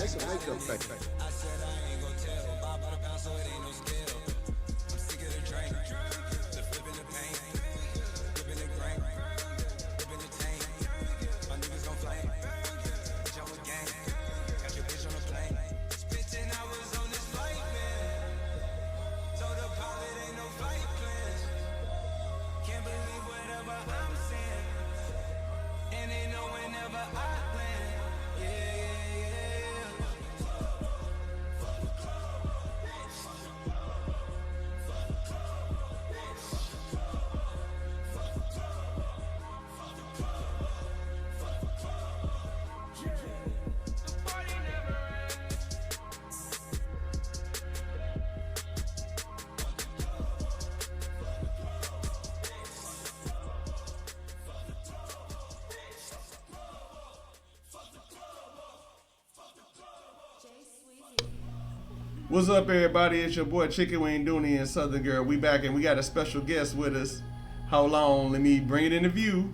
That's a makeup effect. I said I ain't gon' tell. Buy by the pound, so it ain't no scale. I'm sick of the drink, the flipping the paint, flipping the grain, flipping the tank. My niggas gon' flame. Bitch, I'm a gang. Got your bitch on a plane. Spent 10 hours on this flight, man. Told the pilot ain't no flight plan. Can't believe whatever I'm saying. And they know whenever I land. Yeah. What's up, everybody? It's your boy ChicNwingDooney and SouthernGul. We back and we got a special guest with us. Hold on, let me bring it in the view.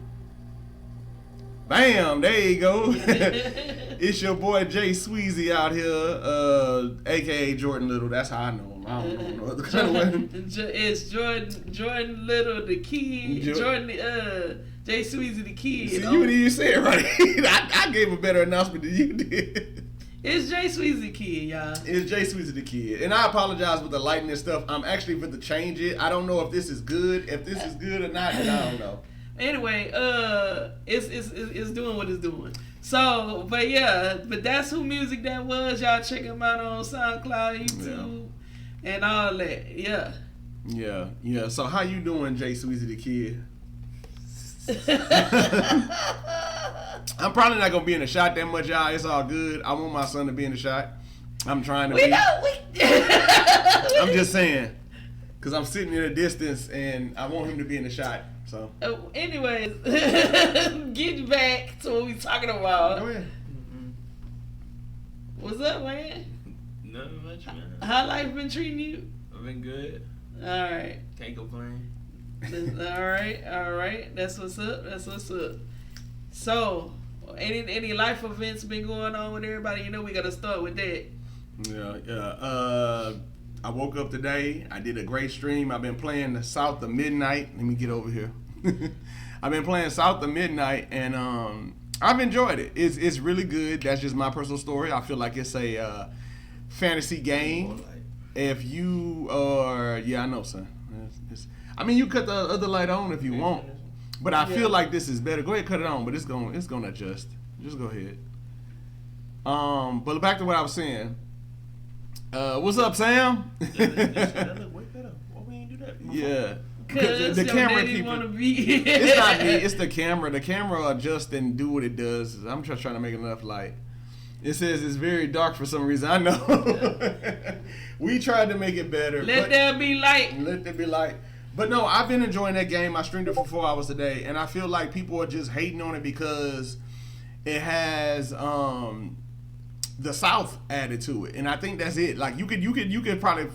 Bam, there you go. It's your boy Jsweezy out here, aka Jordan Little. That's how I know him. I don't know no other kind of way. It's Jordan Little the kid. Jsweezy the kid. See, you didn't even say it right. I gave a better announcement than you did. It's Jsweezy Kid, y'all. It's Jsweezy the Kid. And I apologize with the lighting and stuff. I'm actually going to change it. I don't know if this is good. If this is good or not, then I don't know. Anyway, it's doing what it's doing. So, but that's who music that was. Y'all check him out on SoundCloud, YouTube, and all that. Yeah. Yeah. So how you doing, Jsweezy the Kid? I'm probably not gonna be in the shot that much, y'all. It's all good. I want my son to be in the shot. I'm trying to be. I'm just saying, cause I'm sitting in a distance and I want him to be in the shot. So. Anyways, getting back to what we talking about. Go ahead. What's up, man? Nothing much, man. How life been treating you? I've been good. All right. Can't complain. All right. That's what's up. So, any life events been going on with everybody? You know, we gotta start with that. Yeah. I woke up today. I did a great stream. I've been playing the South of Midnight. Let me get over here. I've been playing South of Midnight, and I've enjoyed it. It's really good. That's just my personal story. I feel like it's a fantasy game. If you are, I know, son. I mean, you cut the other light on if you want, but I feel like this is better. Go ahead, cut it on, but it's gonna adjust. Just go ahead. But back to what I was saying. What's up, Sam? That look way better. Why we ain't do that? Yeah. Cause the your camera daddy keep wanna it. be. It's not me. It's the camera. The camera adjusts and do what it does. I'm just trying to make enough light. It says it's very dark for some reason. I know. We tried to make it better. Let there be light. Let there be light. But no, I've been enjoying that game. I streamed it for 4 hours today, and I feel like people are just hating on it because it has the South added to it, and I think that's it. Like you could probably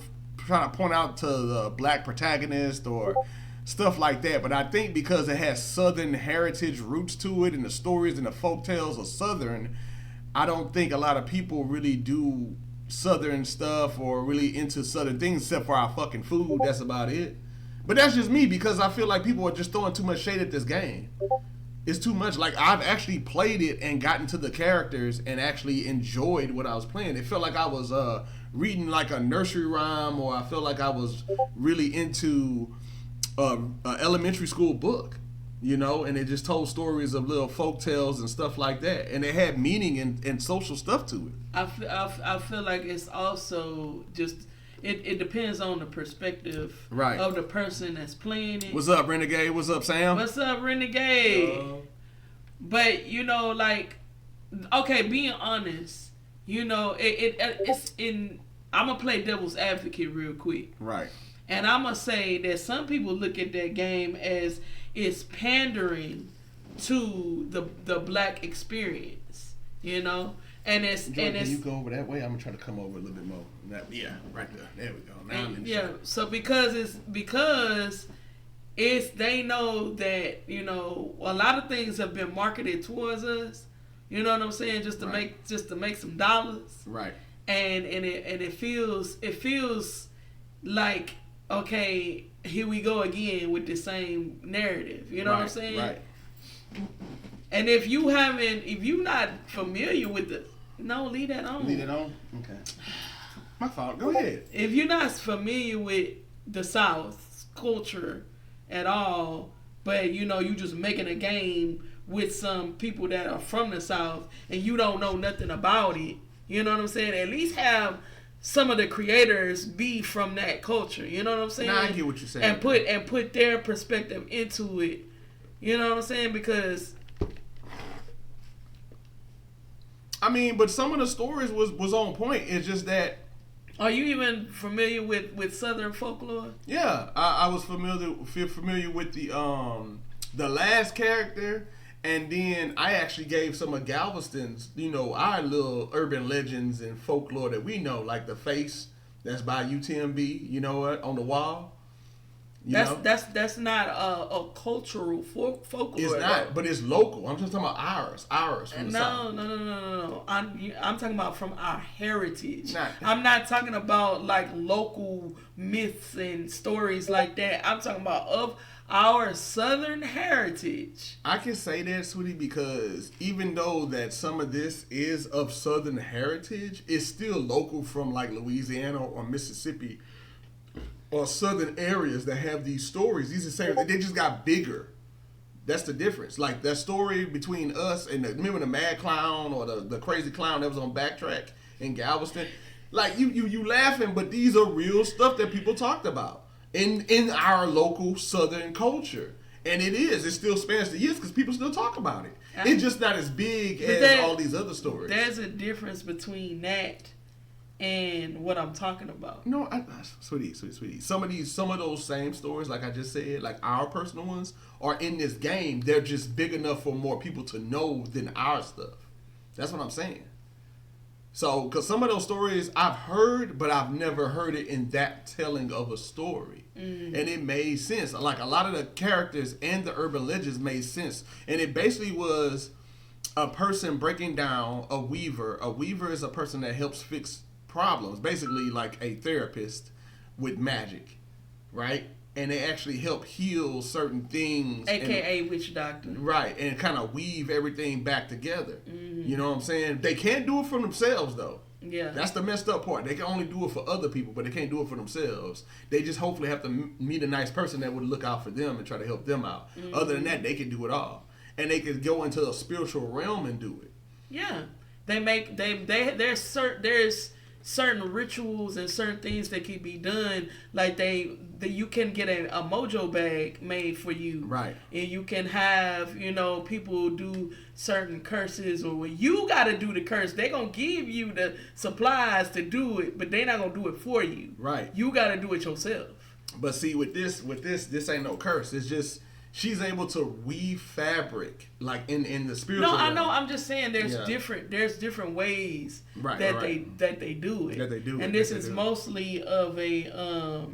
try to point out to the black protagonist or stuff like that, but I think because it has Southern heritage roots to it, and the stories and the folk tales are Southern, I don't think a lot of people really do Southern stuff or really into Southern things except for our fucking food. That's about it. But that's just me because I feel like people are just throwing too much shade at this game. It's too much. Like, I've actually played it and gotten to the characters and actually enjoyed what I was playing. It felt like I was reading like a nursery rhyme, or I felt like I was really into an elementary school book, you know, and it just told stories of little folk tales and stuff like that. And it had meaning and social stuff to it. I feel like it's also just... It depends on the perspective Right. of the person that's playing it. What's up, Renegade? What's up, Sam? What's up, Renegade? But, you know, like, okay, being honest, you know, it's in... I'm going to play devil's advocate real quick. Right. And I'm going to say that some people look at that game as it's pandering to the black experience, you know? And it's... Jordan, can you go over that way? I'm going to try to come over a little bit more. Yeah, right there. There we go. Now I'm in yeah, shot. so because they know that, you know, a lot of things have been marketed towards us, you know what I'm saying, just to make some dollars. Right. And it feels like, okay, here we go again with the same narrative. You know what I'm saying? Right. And if you're not familiar with leave that on. Leave it on? Okay. My fault. Go ahead. If you're not familiar with the South's culture at all, but you know you just making a game with some people that are from the South and you don't know nothing about it, you know what I'm saying? At least have some of the creators be from that culture, you know what I'm saying? Nah, I get what you're saying. And put their perspective into it, you know what I'm saying? Because I mean, but some of the stories was on point. It's just that. Are you even familiar with Southern folklore? Yeah, I was familiar with the last character, and then I actually gave some of Galveston's, you know, our little urban legends and folklore that we know, like the face that's by UTMB, you know what, on the wall. That's not a cultural folklore. It's not, but it's local. I'm just talking about ours from the South. No. I'm talking about from our heritage. Nah. I'm not talking about like local myths and stories like that. I'm talking about of our Southern heritage. I can say that, sweetie, because even though that some of this is of Southern heritage, it's still local from like Louisiana or Mississippi or Southern areas that have these stories. These are the same. They just got bigger. That's the difference. Like that story between us and remember the Mad Clown or the Crazy Clown that was on Backtrack in Galveston. Like you laughing, but these are real stuff that people talked about in our local Southern culture. And it still spans the years because people still talk about it. It's just not as big as all these other stories. There's a difference between that and what I'm talking about. No, sweetie. Some of those same stories, like I just said, like our personal ones, are in this game. They're just big enough for more people to know than our stuff. That's what I'm saying. So, because some of those stories I've heard, but I've never heard it in that telling of a story. And it made sense. Like a lot of the characters and the urban legends made sense. And it basically was a person breaking down a weaver. A weaver is a person that helps fix problems, basically like a therapist with magic, right? And they actually help heal certain things, AKA witch doctor, right? And kind of weave everything back together. You know what I'm saying? They can't do it for themselves though. Yeah, that's the messed up part. They can only do it for other people, but they can't do it for themselves. They just hopefully have to meet a nice person that would look out for them and try to help them out. Other than that, they can do it all, and they can go into a spiritual realm and do it. Yeah. there's certain rituals and certain things that can be done, like you can get a mojo bag made for you, right? And you can have people do certain curses, or when you got to do the curse, they gonna give you the supplies to do it, but they not gonna do it for you, right? You got to do it yourself. But see, with this ain't no curse. It's just she's able to weave fabric, like in the spiritual. No, I realm. know. I'm just saying there's different ways that they do it. That they do. And this is mostly of a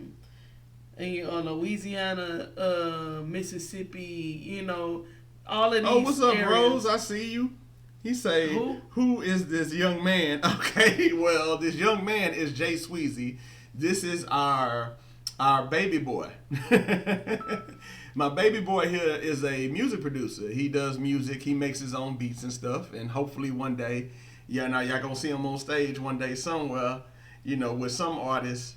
Louisiana, Mississippi. All of these. Oh, what's up, areas. Rose? I see you. He say, who is this young man? Okay, well, this young man is Jsweezy. This is our baby boy. My baby boy here is a music producer. He does music. He makes his own beats and stuff. And hopefully one day, y'all gonna see him on stage one day somewhere, with some artists.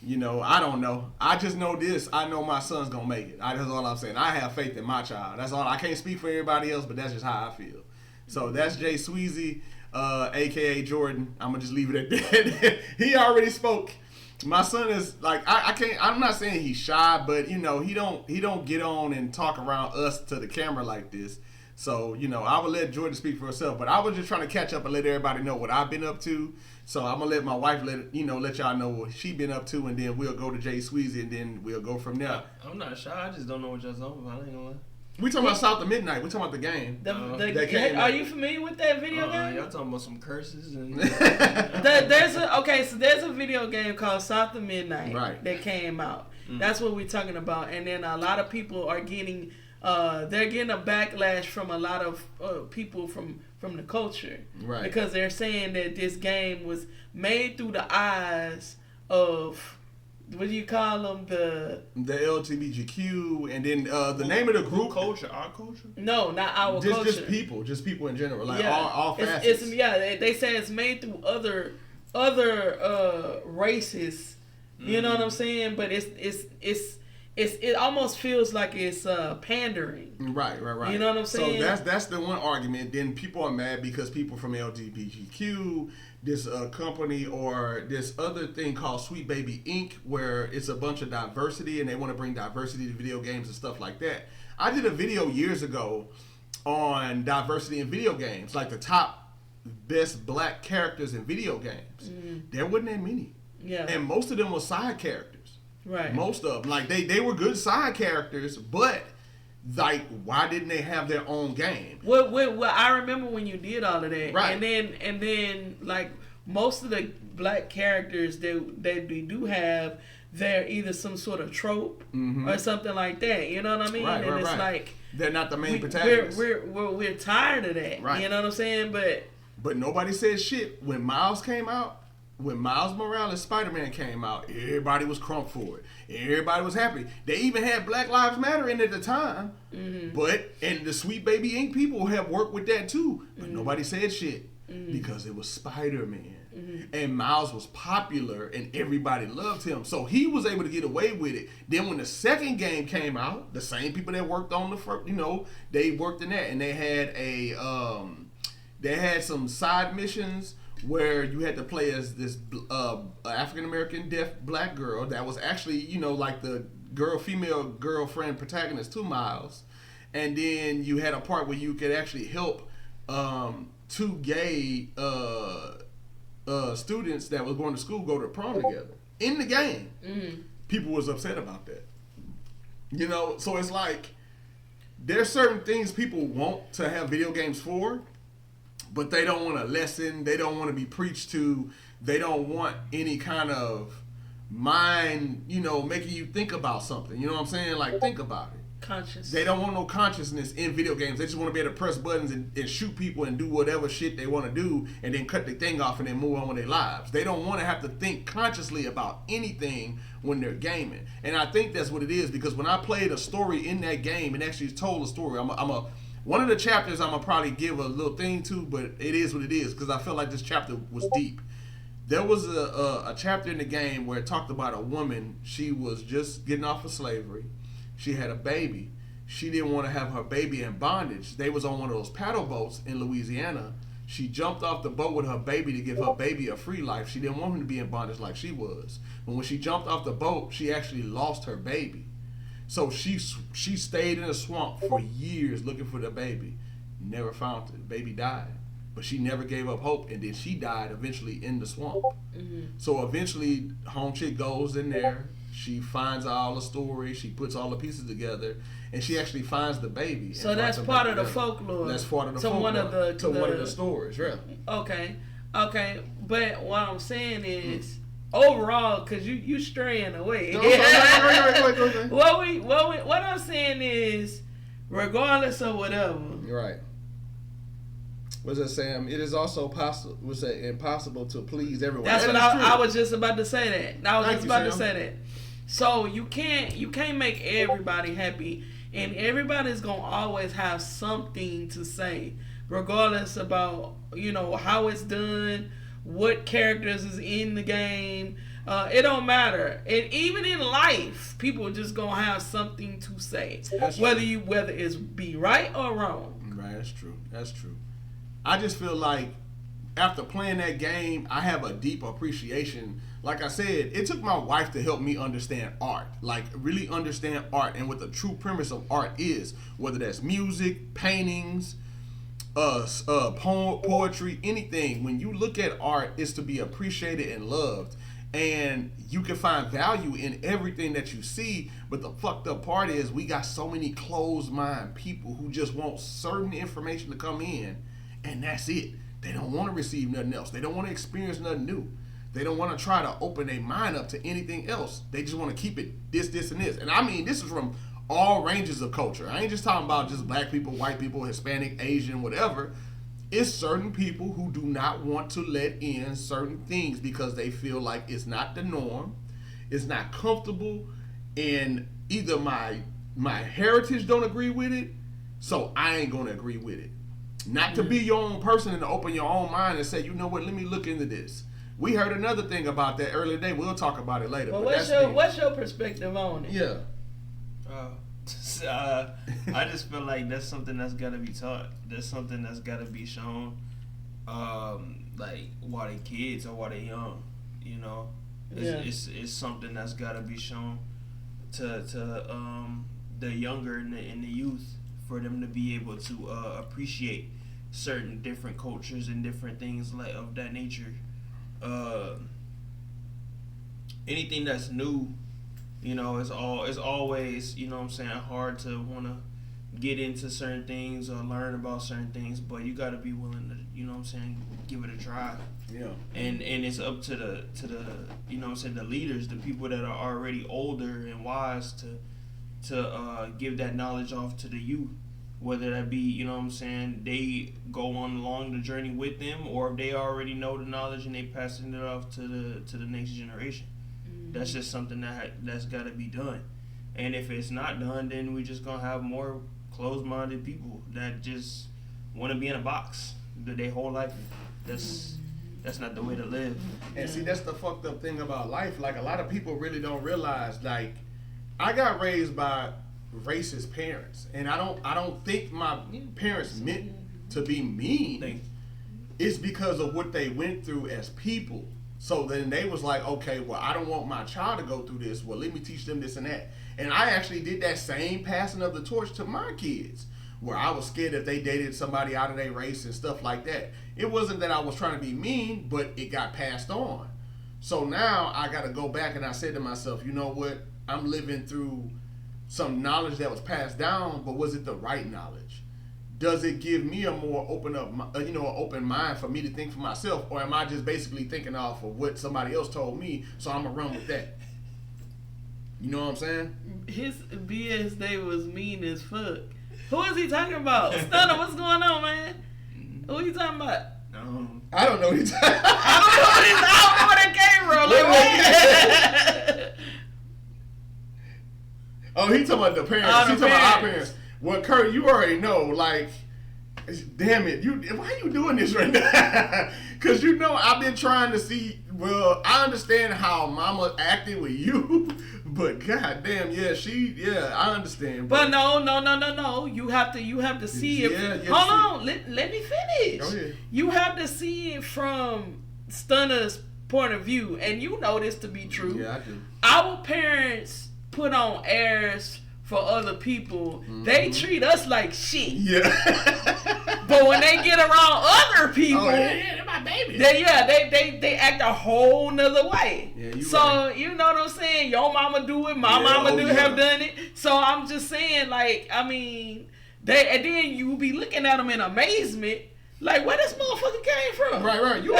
I don't know. I just know this. I know my son's gonna make it. That's all I'm saying. I have faith in my child. That's all. I can't speak for everybody else, but that's just how I feel. So that's Jsweezy, aka Jordan. I'm gonna just leave it at that. He already spoke. My son is like I can't. I'm not saying he's shy, but he don't get on and talk around us to the camera like this. So I would let Jordan speak for herself. But I was just trying to catch up and let everybody know what I've been up to. So I'm gonna let my wife let y'all know what she been up to, and then we'll go to Jsweezy, and then we'll go from there. I'm not shy. I just don't know what y'all's talking about. I ain't gonna lie. We talking about South of Midnight. We talking about the game. Are you familiar with that video game? Y'all talking about some curses and. There's a video game called South of Midnight that came out. That's what we're talking about. And then a lot of people are getting they're getting a backlash from a lot of people from the culture, right? Because they're saying that this game was made through the eyes of. What do you call them? The LGBTQ, and then the name of the group. Culture, our culture? No, not our culture. Just people in general, like all facets. They say it's made through other races. You know what I'm saying? But it almost feels like it's pandering. Right. You know what I'm saying? So that's the one argument. Then people are mad because people from LGBTQ, this company or this other thing called Sweet Baby Inc., where it's a bunch of diversity and they want to bring diversity to video games and stuff like that. I did a video years ago on diversity in video games, like the top best black characters in video games. There wasn't that many. Yeah. And most of them were side characters. Right. Most of them. Like they were good side characters, but like why didn't they have their own game? Well, I remember when you did all of that. Right. And then like most of the black characters that we do have, they're either some sort of trope or something like that. You know what I mean? Right, and it's like they're not the main protagonists. We're tired of that. Right. You know what I'm saying? But nobody said shit when Miles came out. When Miles Morales Spider-Man came out, everybody was crunk for it. Everybody was happy. They even had Black Lives Matter in at the time. And the Sweet Baby Inc. people have worked with that too. But nobody said shit because it was Spider-Man. And Miles was popular and everybody loved him. So he was able to get away with it. Then when the second game came out, the same people that worked on the first, they worked in that. And they had some side missions where you had to play as this African-American deaf black girl that was actually, like the female girlfriend protagonist to Miles. And then you had a part where you could actually help two gay students that was going to school go to prom together. In the game, people was upset about that. So it's like, there's certain things people want to have video games for, but they don't want a lesson. They don't want to be preached to. They don't want any kind of mind, making you think about something. You know what I'm saying? Like, think about it. Conscious. They don't want no consciousness in video games. They just want to be able to press buttons and shoot people and do whatever shit they want to do and then cut the thing off and then move on with their lives. They don't want to have to think consciously about anything when they're gaming. And I think that's what it is, because when I played a story in that game and actually told a story, one of the chapters I'm going to probably give a little thing to, but it is what it is, because I felt like this chapter was deep. There was a chapter in the game where it talked about a woman. She was just getting off of slavery. She had a baby. She didn't want to have her baby in bondage. They was on one of those paddle boats in Louisiana She jumped off the boat with her baby to give her baby a free life. She didn't want him to be in bondage like she was. But when she jumped off the boat, she actually lost her baby. So she stayed in the swamp for years looking for the baby. Never found it. The baby died. But she never gave up hope, and then she died eventually in the swamp. So eventually, home chick goes in there. She finds all the story. She puts all the pieces together, and she actually finds the baby. So that's part of the folklore. That's part of the folklore. One of the stories, yeah. Okay. But what I'm saying is, overall, because you straying away. Go ahead. What I'm saying is, regardless of whatever. Right. What's that, Sam? It is also possible. Was that impossible to please everyone? That's that what I was just about to say. That. So you can't make everybody happy, and everybody's gonna always have something to say, regardless about how it's done, what characters is in the game. It don't matter, and even in life, people just gonna have something to say, whether it's be right or wrong. Right, that's true. I just feel like after playing that game, I have a deep appreciation. Like I said, it took my wife to help me understand art, like really understand art and what the true premise of art is, whether that's music, paintings, poetry, anything. When you look at art, it's to be appreciated and loved, and you can find value in everything that you see. But the fucked up part is we got so many closed mind people who just want certain information to come in, and that's it. They don't want to receive nothing else. They don't want to experience nothing new. They don't want to try to open their mind up to anything else. They just want to keep it this, and this. And I mean, this is from all ranges of culture. I ain't just talking about just black people, white people, Hispanic, Asian, whatever. It's certain people who do not want to let in certain things because they feel like it's not the norm, it's not comfortable, and either my heritage don't agree with it, so I ain't gonna agree with it. Not to be your own person and to open your own mind and say, you know what, let me look into this. We heard another thing about that earlier today. We'll talk about it later. Well, but what's your perspective on it? Yeah. I just feel like that's something that's gotta be taught. That's something that's gotta be shown. Like while they kids or while they young, it's something that's gotta be shown to the younger and the youth for them to be able to appreciate certain different cultures and different things like of that nature. Anything that's new, it's always, hard to want to get into certain things or learn about certain things, but you got to be willing to, give it a try. Yeah. And it's up to the the leaders, the people that are already older and wise to give that knowledge off to the youth, whether that be, they go on along the journey with them, or if they already know the knowledge and they passing it off to the next generation. That's just something that's got to be done. And if it's not done, then we just gonna have more closed-minded people that just want to be in a box their whole life. That's not the way to live. And see, that's the fucked up thing about life. Like, a lot of people really don't realize, like, I got raised by racist parents, and I don't think my parents meant to be mean. It's because of what they went through as people. So then they was like, okay, well, I don't want my child to go through this. Well, let me teach them this and that. And I actually did that same passing of the torch to my kids, where I was scared if they dated somebody out of their race and stuff like that. It wasn't that I was trying to be mean, but it got passed on. So now I got to go back, and I said to myself, you know what? I'm living through some knowledge that was passed down, but was it the right knowledge? Does it give me a more open mind for me to think for myself, or am I just basically thinking off of what somebody else told me, so I'm gonna run with that? You know what I'm saying? His BS day was mean as fuck. Who is he talking about? Stunner, what's going on, man? Who you talking about? I don't know. I don't know where that came from. Oh, he talking about the parents. He talking about our parents. Well, Kurt, you already know, like, Damn it! Why you doing this right now? Because you know I've been trying to see. Well, I understand how Mama acted with you, but goddamn, I understand. But no. You have to see it. Hold on, let me finish. Go ahead. You have to see it from Stunner's point of view, and you know this to be true. Yeah, I do. Our parents put on airs for other people. They treat us like shit. Yeah. But when they get around other people, they're my baby. They act a whole nother way. Yeah, you so right. you know what I'm saying? Your mama do it, my mama have done it. So I'm just saying, like, I mean, and then you be looking at them in amazement, like, where this motherfucker came from? Right. You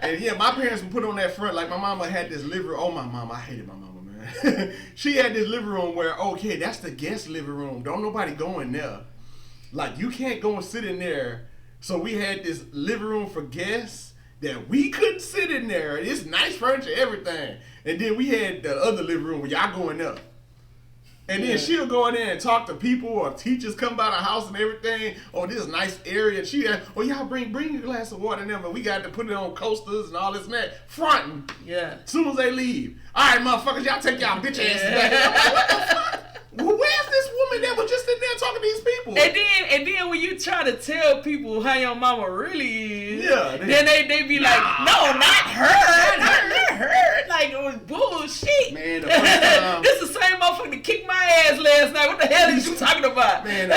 and yeah, my parents would put on that front, like my mama had this living room. Oh, my mama, I hated my mama, man. She had this living room where, okay, that's the guest living room. Don't nobody go in there. Like, you can't go and sit in there. So we had this living room for guests that we couldn't sit in there. It's nice furniture, everything. And then we had the other living room where y'all going up. And then she'll go in there and talk to people or teachers come by the house and everything. Oh, this nice area. And she had, y'all bring a glass of water in there, but we got to put it on coasters and all this and that. Fronting. Yeah. As soon as they leave. All right, motherfuckers, y'all take y'all bitch asses back. I'm like, what the fuck? Where's this woman that was just in there talking to these people? And then when you try to tell people how your mama really is, then they be like, no, not her, not her. Like, it was bullshit. Man, the first time, this is the same motherfucker that kicked my ass last night. What the hell is you talking about? Man,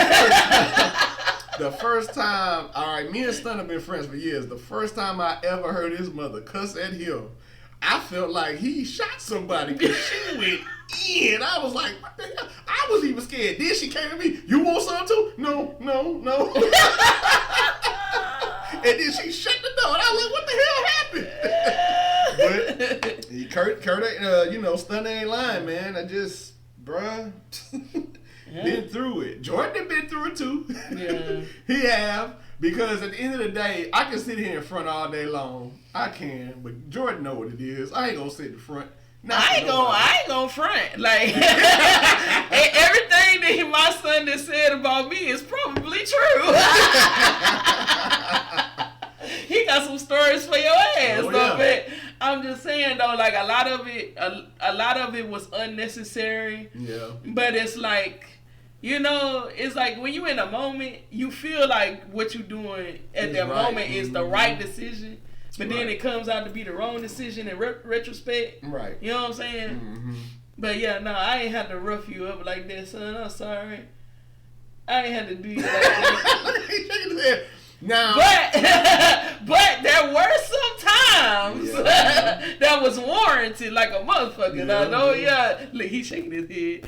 the first time, all right, me and Stun have been friends for years. The first time I ever heard his mother cuss at him, I felt like he shot somebody because she went in. I was like, what the hell? I was even scared. Then she came at me, you want some too? No. And then she shut the door. And I was like, what the hell happened? But Kurt, Stunner ain't lying, man. I just, bruh, been through it. Jordan been through it too. Yeah. He have. Because at the end of the day, I can sit here in front all day long. I can, but Jordan know what it is. I ain't gonna sit in front. I ain't gonna front. Like, everything that my son just said about me is probably true. He got some stories for your ass, though. But I'm just saying though, like a lot of it was unnecessary. Yeah. But it's like, it's like when you in a moment, you feel like what you're doing at that moment is the right decision. But then it comes out to be the wrong decision in retrospect. Right. You know what I'm saying? Mm-hmm. But yeah, no, I ain't had to rough you up like that, son. I'm sorry. I ain't had to do you like that. Now, but there were some times that was warranted, like a motherfucker. Yeah, I know, look, he's shaking his head.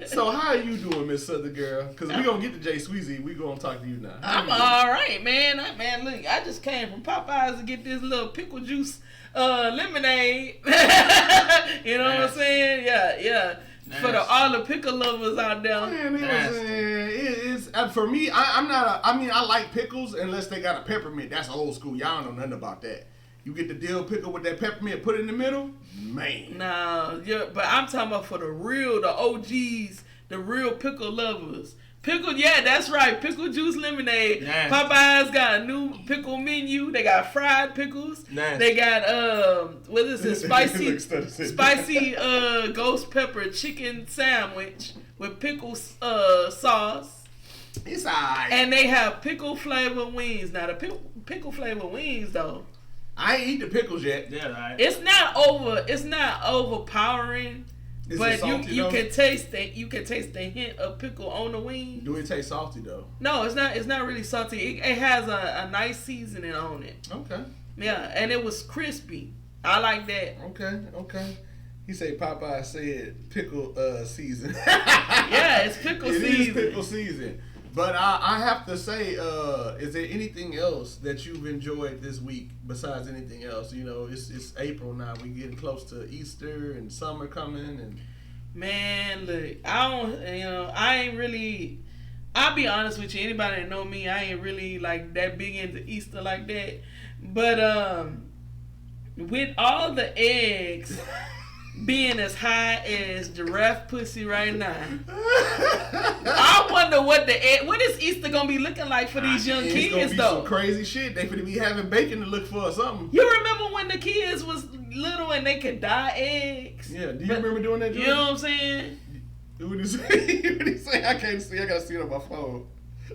So how are you doing, Miss Southern Girl? Because we gonna get to Jsweezy. We gonna talk to you now. I'm all right, man. Look, I just came from Popeyes to get this little pickle juice lemonade. You know what I'm saying? Yeah. Nice. For all the pickle lovers out there. Man, it's for me. I like pickles unless they got a peppermint. That's old school. Y'all don't know nothing about that. You get the dill pickle with that peppermint, put it in the middle, man. Nah, but I'm talking about for the OGs, the real pickle lovers. Pickle, yeah, that's right. Pickle juice lemonade. Nice. Popeyes got a new pickle menu. They got fried pickles. Nice. They got what is it? Spicy ghost pepper chicken sandwich with pickle sauce. It's alright. And they have pickle flavor wings. Now the pickle flavor wings though. I ain't eat the pickles yet. Yeah, right. It's not overpowering. But you can taste that. You can taste the hint of pickle on the wing. Do it taste salty though? No, it's not. It's not really salty. It has a nice seasoning on it. Okay. Yeah, and it was crispy. I like that. Okay. He said Popeye said pickle season. Yeah, it's pickle season. It is pickle season. But I have to say, is there anything else that you've enjoyed this week besides anything else? It's April now. We getting close to Easter and summer coming. And man, look, I ain't really. I'll be honest with you. Anybody that know me, I ain't really like that big into Easter like that. But with all the eggs being as high as giraffe pussy right now. I wonder what is Easter gonna be looking like for these young It's kids gonna be though. some crazy shit. They finna be having bacon to look for or something. You remember when the kids was little and they could dye eggs? Yeah. Do you remember doing that? You know what I'm saying? What did he say? What did he say? I can't see. I gotta see it on my phone.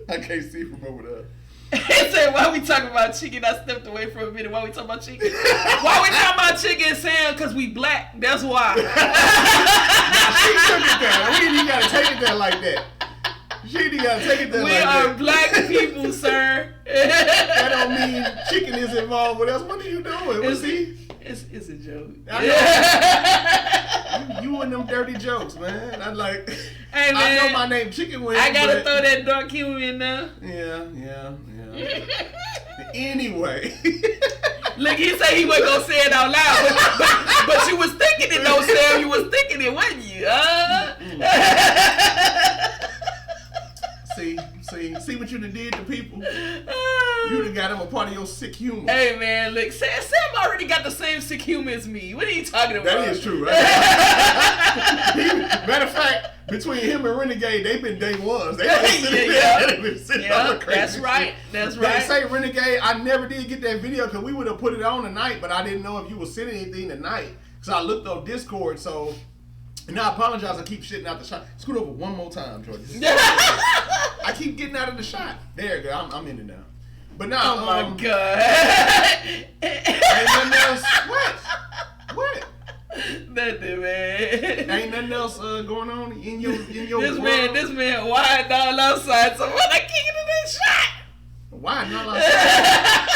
I can't see from over there. He said, "Why we talking about chicken?" I stepped away for a minute. Why we talking about chicken? Why we talking about chicken, Sam? Because we black. That's why. Now, she took it there. We ain't even gotta take it there like that. She ain't even gotta take it there We like are that. black people, sir. That don't mean chicken is involved with us. What are you doing? What's he? It's a joke. You and them dirty jokes, man. I'm like, Hey, man, I know my name Chicken Wing. I gotta but throw that dark humor in there. Yeah. Anyway. Look, he said he wasn't gonna say it out loud, but you was thinking it though, Sam. You was thinking it, wasn't you? See what you done did to people? You done got them a part of your sick humor. Hey man, look, Sam already got the same sick humor as me. What are you talking about? That is true, right? Matter of fact, between him and Renegade, they've been day ones. They've been sitting on the crazy that's right. shit. That's right. They say Renegade, I never did get that video because we would have put it on tonight, but I didn't know if you were sending anything tonight. So I looked on Discord, and I apologize, I keep shitting out the shot. Scoot over one more time, George. I keep getting out of the shot. There you go, I'm in it now. But now, Oh my god. ain't nothing else. What? Nothing, man. Ain't nothing else going on in your This world? man wide all outside, so when I kick it in that shot. Why not outside?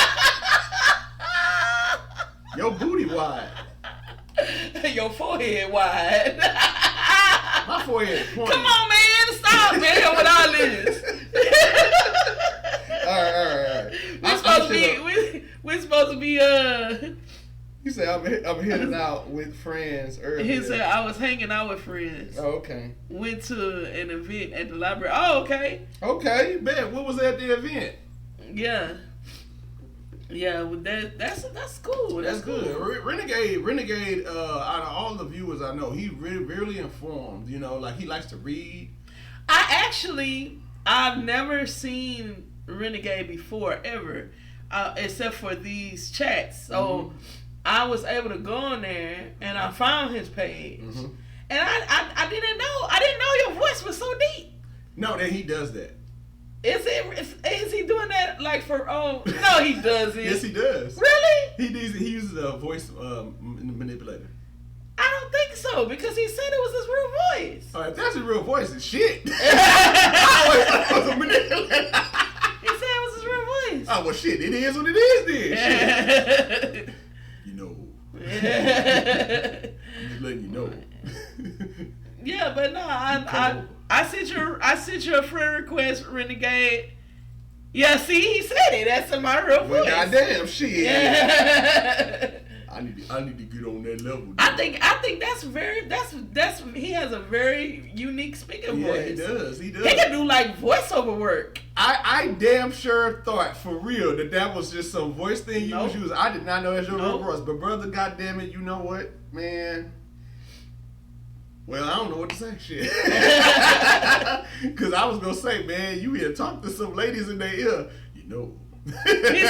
Your booty wide. Your forehead wide. My forehead pointy. Come on, man. Stop, man, with all this. All right. We're supposed to be You say I'm heading out with friends earlier. He said I was hanging out with friends. Oh, okay. Went to an event at the library. Oh, okay. Okay, bet. What was at the event? Yeah. Yeah, well, that's cool. That's cool. good. Renegade. Out of all the viewers I know, he really informed. You know, like he likes to read. I've never seen Renegade before ever, except for these chats. So I was able to go on there and I found his page, and I didn't know your voice was so deep. No, that he does that. Is he doing that like for no he doesn't. Yes, he does. Really? He uses a voice manipulator. I don't think so because he said it was his real voice. Oh, if that's his real voice, it's shit. I always thought it was a manipulator. He said it was his real voice. Oh well, shit. It is what it is then. Shit. You know. I'm just letting you know. Yeah, but no, I sent you a friend request, Renegade. Yeah, see, he said it. That's in my real Well, voice. goddamn shit. Yeah. I need to get on that level. I think that's he has a very unique speaking voice. He does. He can do like voiceover work. I damn sure thought for real that was just some voice thing you was using. I did not know that's your real voice. But brother, goddamn it, you know what, man? Well, I don't know what to say, shit. Because I was gonna say, man, you here talk to some ladies in their ear, you know. He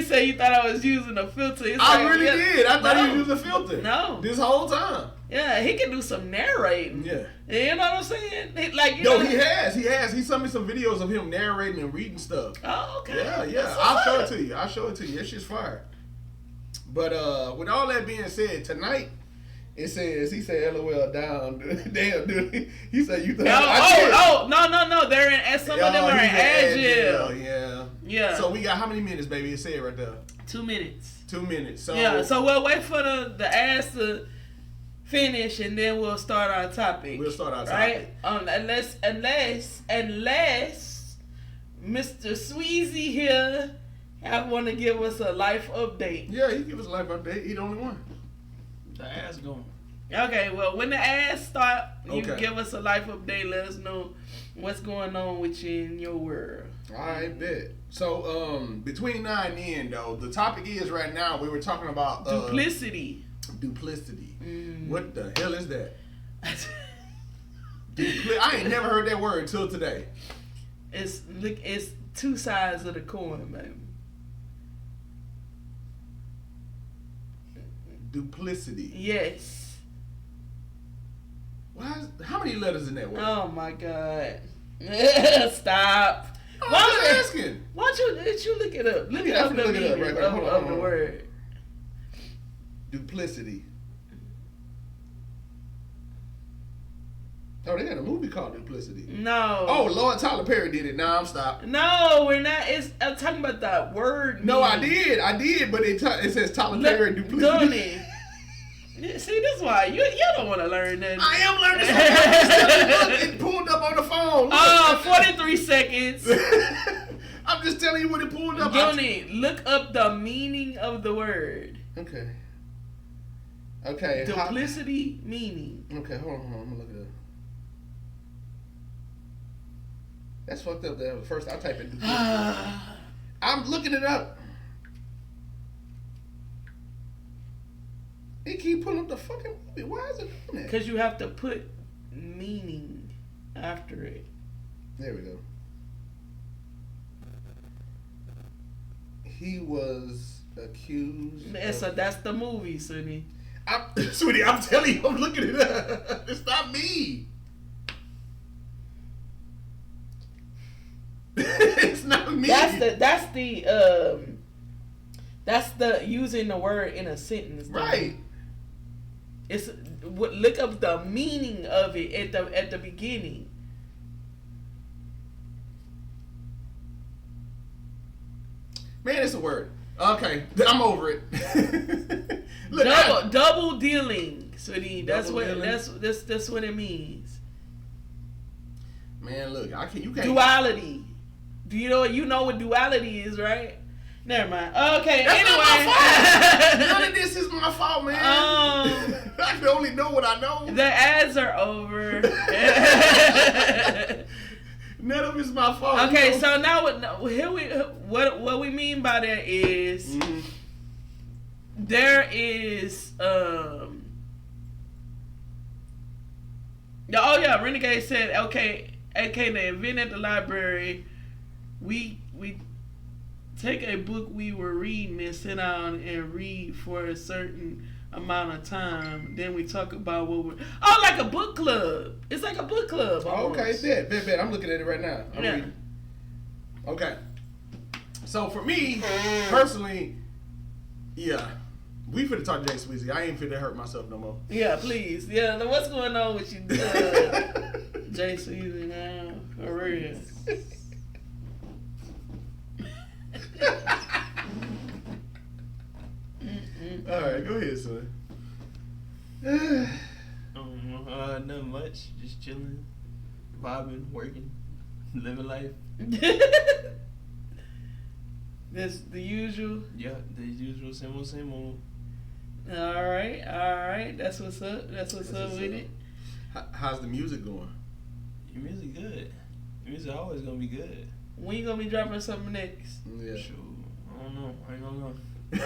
said you thought I was using a filter. I really did. I thought he was using a filter. No. This whole time. Yeah, he can do some narrating. Yeah. You know what I'm saying? He has. He sent me some videos of him narrating and reading stuff. Oh, okay. Yeah. I'll show it to you. That shit's fire. But with all that being said, tonight it says he said LOL down. Damn, dude. He said you thought No. They're in some of them are in Agile. Yeah. So we got how many minutes, baby? It said right there. 2 minutes. 2 minutes. So yeah, so we'll wait for the ass to finish and then we'll start our topic. Right? Unless Mr. Sweezy here want to give us a life update. Yeah, he give us a life update. He the only one. The ass going. Okay, well, when the ads start, you give us a life update. Let us know what's going on with you in your world. I bet. So, between now and then, though, the topic is right now, we were talking about... duplicity. Duplicity. What the hell is that? I ain't never heard that word until today. It's two sides of the coin, baby. Duplicity. Yes. How many letters in that word? Oh my God. Stop. I'm just asking. Why don't you look it up? Look it up the meaning of the word. Duplicity. Oh, they had a movie called Duplicity. No. Oh, Lord, Tyler Perry did it. Nah, I'm stopped. No, we're not. I'm talking about the word. No, I did, but it says Tyler Perry Duplicity. See, that's why you don't want to learn that. I am learning something. It pulled up on the phone. Oh, 43 seconds. I'm just telling you what it pulled up. Dooney, look up the meaning of the word. Okay. Duplicity meaning. Okay, hold on. I'm gonna look it up. That's fucked up. That first I type in duplicity. I'm looking it up. It keep pulling up the fucking movie. Why is it doing that? Because you have to put meaning after it. There we go. He was accused. So that's the movie, Sonny. Sweetie, I'm telling you, I'm looking it up. It's not me. It's not me. That's the using the word in a sentence. Right. It's look up the meaning of it at the beginning. Man, it's a word. Okay, I'm over it. Look, double dealing, sweetie. That's what it means. Man, look, you can't. Duality. Do you know what duality is, right? Never mind. Okay, That's anyway. not my fault. None of this is my fault, man. I can only know what I know. The ads are over. None of it's my fault. Okay, so now what we mean by that is there is Renegade said okay the event at the library, we take a book we were reading and sit down and read for a certain amount of time. Then we talk about what we're... Oh, like a book club. It's like a book club. Oh, okay, bet. I'm looking at it right now. I'm reading. Okay. So for me, personally, yeah, we finna talk to Jsweezy. I ain't finna hurt myself no more. Yeah, please. Yeah, what's going on with you, Jsweezy now? For real. All right, go ahead, son. Nothing much. Just chilling, vibing, working, living life. That's the usual. Yeah, the usual, same old. All right. That's what's up. That's what's up with it. How's the music going? Your music good. Your music always gonna be good. When you gonna be dropping something next? Yeah. Sure. I don't know. I ain't gonna know. You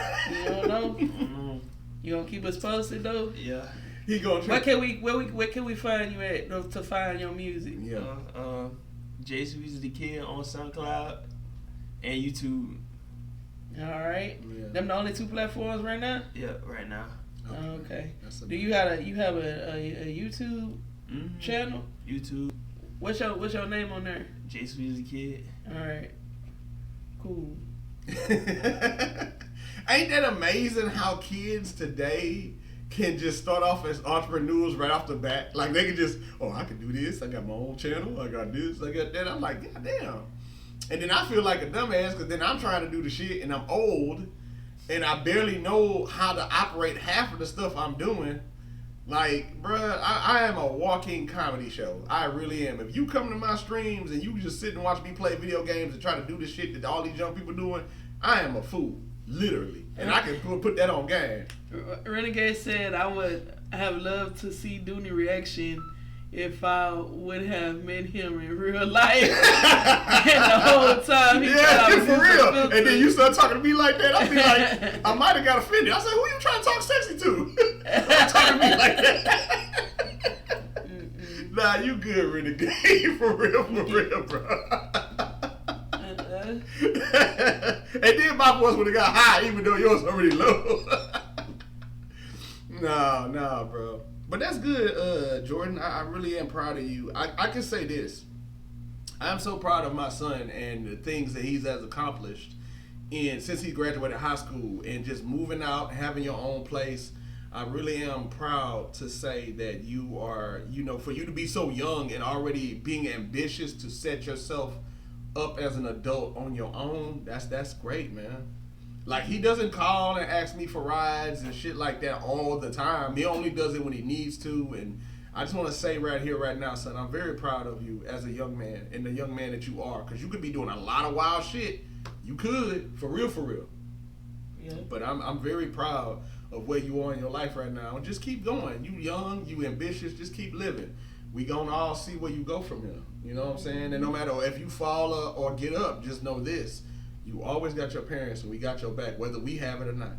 don't know? I don't know. You gonna keep us posted though? Yeah. He gonna try. Where can we find you at to find your music? Yeah. Jsweezythekid on SoundCloud and YouTube. All right. Yeah. Them the only two platforms right now? Yeah, right now. Okay. Do you have a YouTube channel? YouTube. What's your name on there? Jsweezythekid. All right. Cool. Ain't that amazing how kids today can just start off as entrepreneurs right off the bat? Like they can just, I can do this. I got my own channel. I got this. I got that. I'm like, God damn. And then I feel like a dumbass because then I'm trying to do the shit and I'm old and I barely know how to operate half of the stuff I'm doing. Like, bruh, I am a walking comedy show. I really am. If you come to my streams and you just sit and watch me play video games and try to do the shit that all these young people doing, I am a fool. Literally. And I can put that on game. Renegade said, I would have loved to see Dooney reaction if I would have met him in real life. And the whole time he for real. And then you start talking to me like that, I'll be like, I might have got offended. I said, who you trying to talk sexy to? Don't talk to me like that. Nah, you good, Renegade. For real, bro. And then my voice would have got high, even though yours already low. Nah, bro. But that's good, Jordan. I really am proud of you. I can say this. I'm so proud of my son and the things that he's has accomplished since he graduated high school and just moving out, having your own place. I really am proud to say that you are, for you to be so young and already being ambitious to set yourself up as an adult on your own, that's great, man. Like, he doesn't call and ask me for rides and shit like that all the time. He only does it when he needs to. And I just want to say right here, right now, son, I'm very proud of you as a young man and the young man that you are. Because you could be doing a lot of wild shit. You could, for real. Yeah. But I'm very proud of where you are in your life right now. And just keep going. You young, you ambitious, just keep living. We gonna all see where you go from here. You know what I'm saying? And no matter if you fall or get up, just know this. You always got your parents and we got your back, whether we have it or not,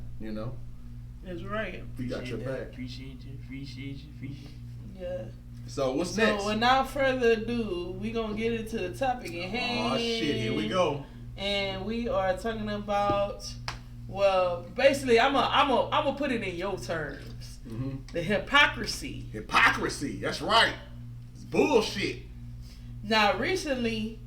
That's right. We got your back. Appreciate you. Yeah. So what's next? So without further ado, we gonna get into the topic at hand. Oh shit, here we go. And we are talking about, well, basically, I'm a put it in your terms. Mm-hmm. The hypocrisy. Hypocrisy. That's right. It's bullshit. Now, recently,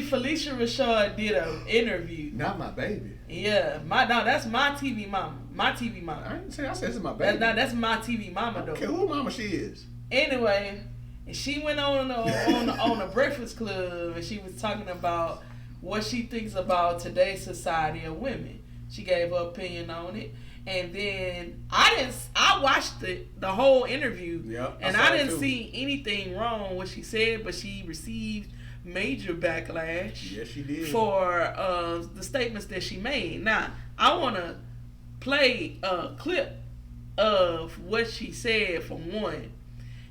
Felicia Rashad did an interview. Not my baby. Yeah, that's my TV mama. My TV mama. I didn't say. I said this is my baby. That's my TV mama though. Okay, who mama she is? Anyway, and she went on the Breakfast Club and she was talking about what she thinks about today's society of women. She gave her opinion on it. And then I watched the whole interview, and I didn't see anything wrong with what she said, but she received major backlash. Yes, she did. For the statements that she made. Now, I want to play a clip of what she said from one,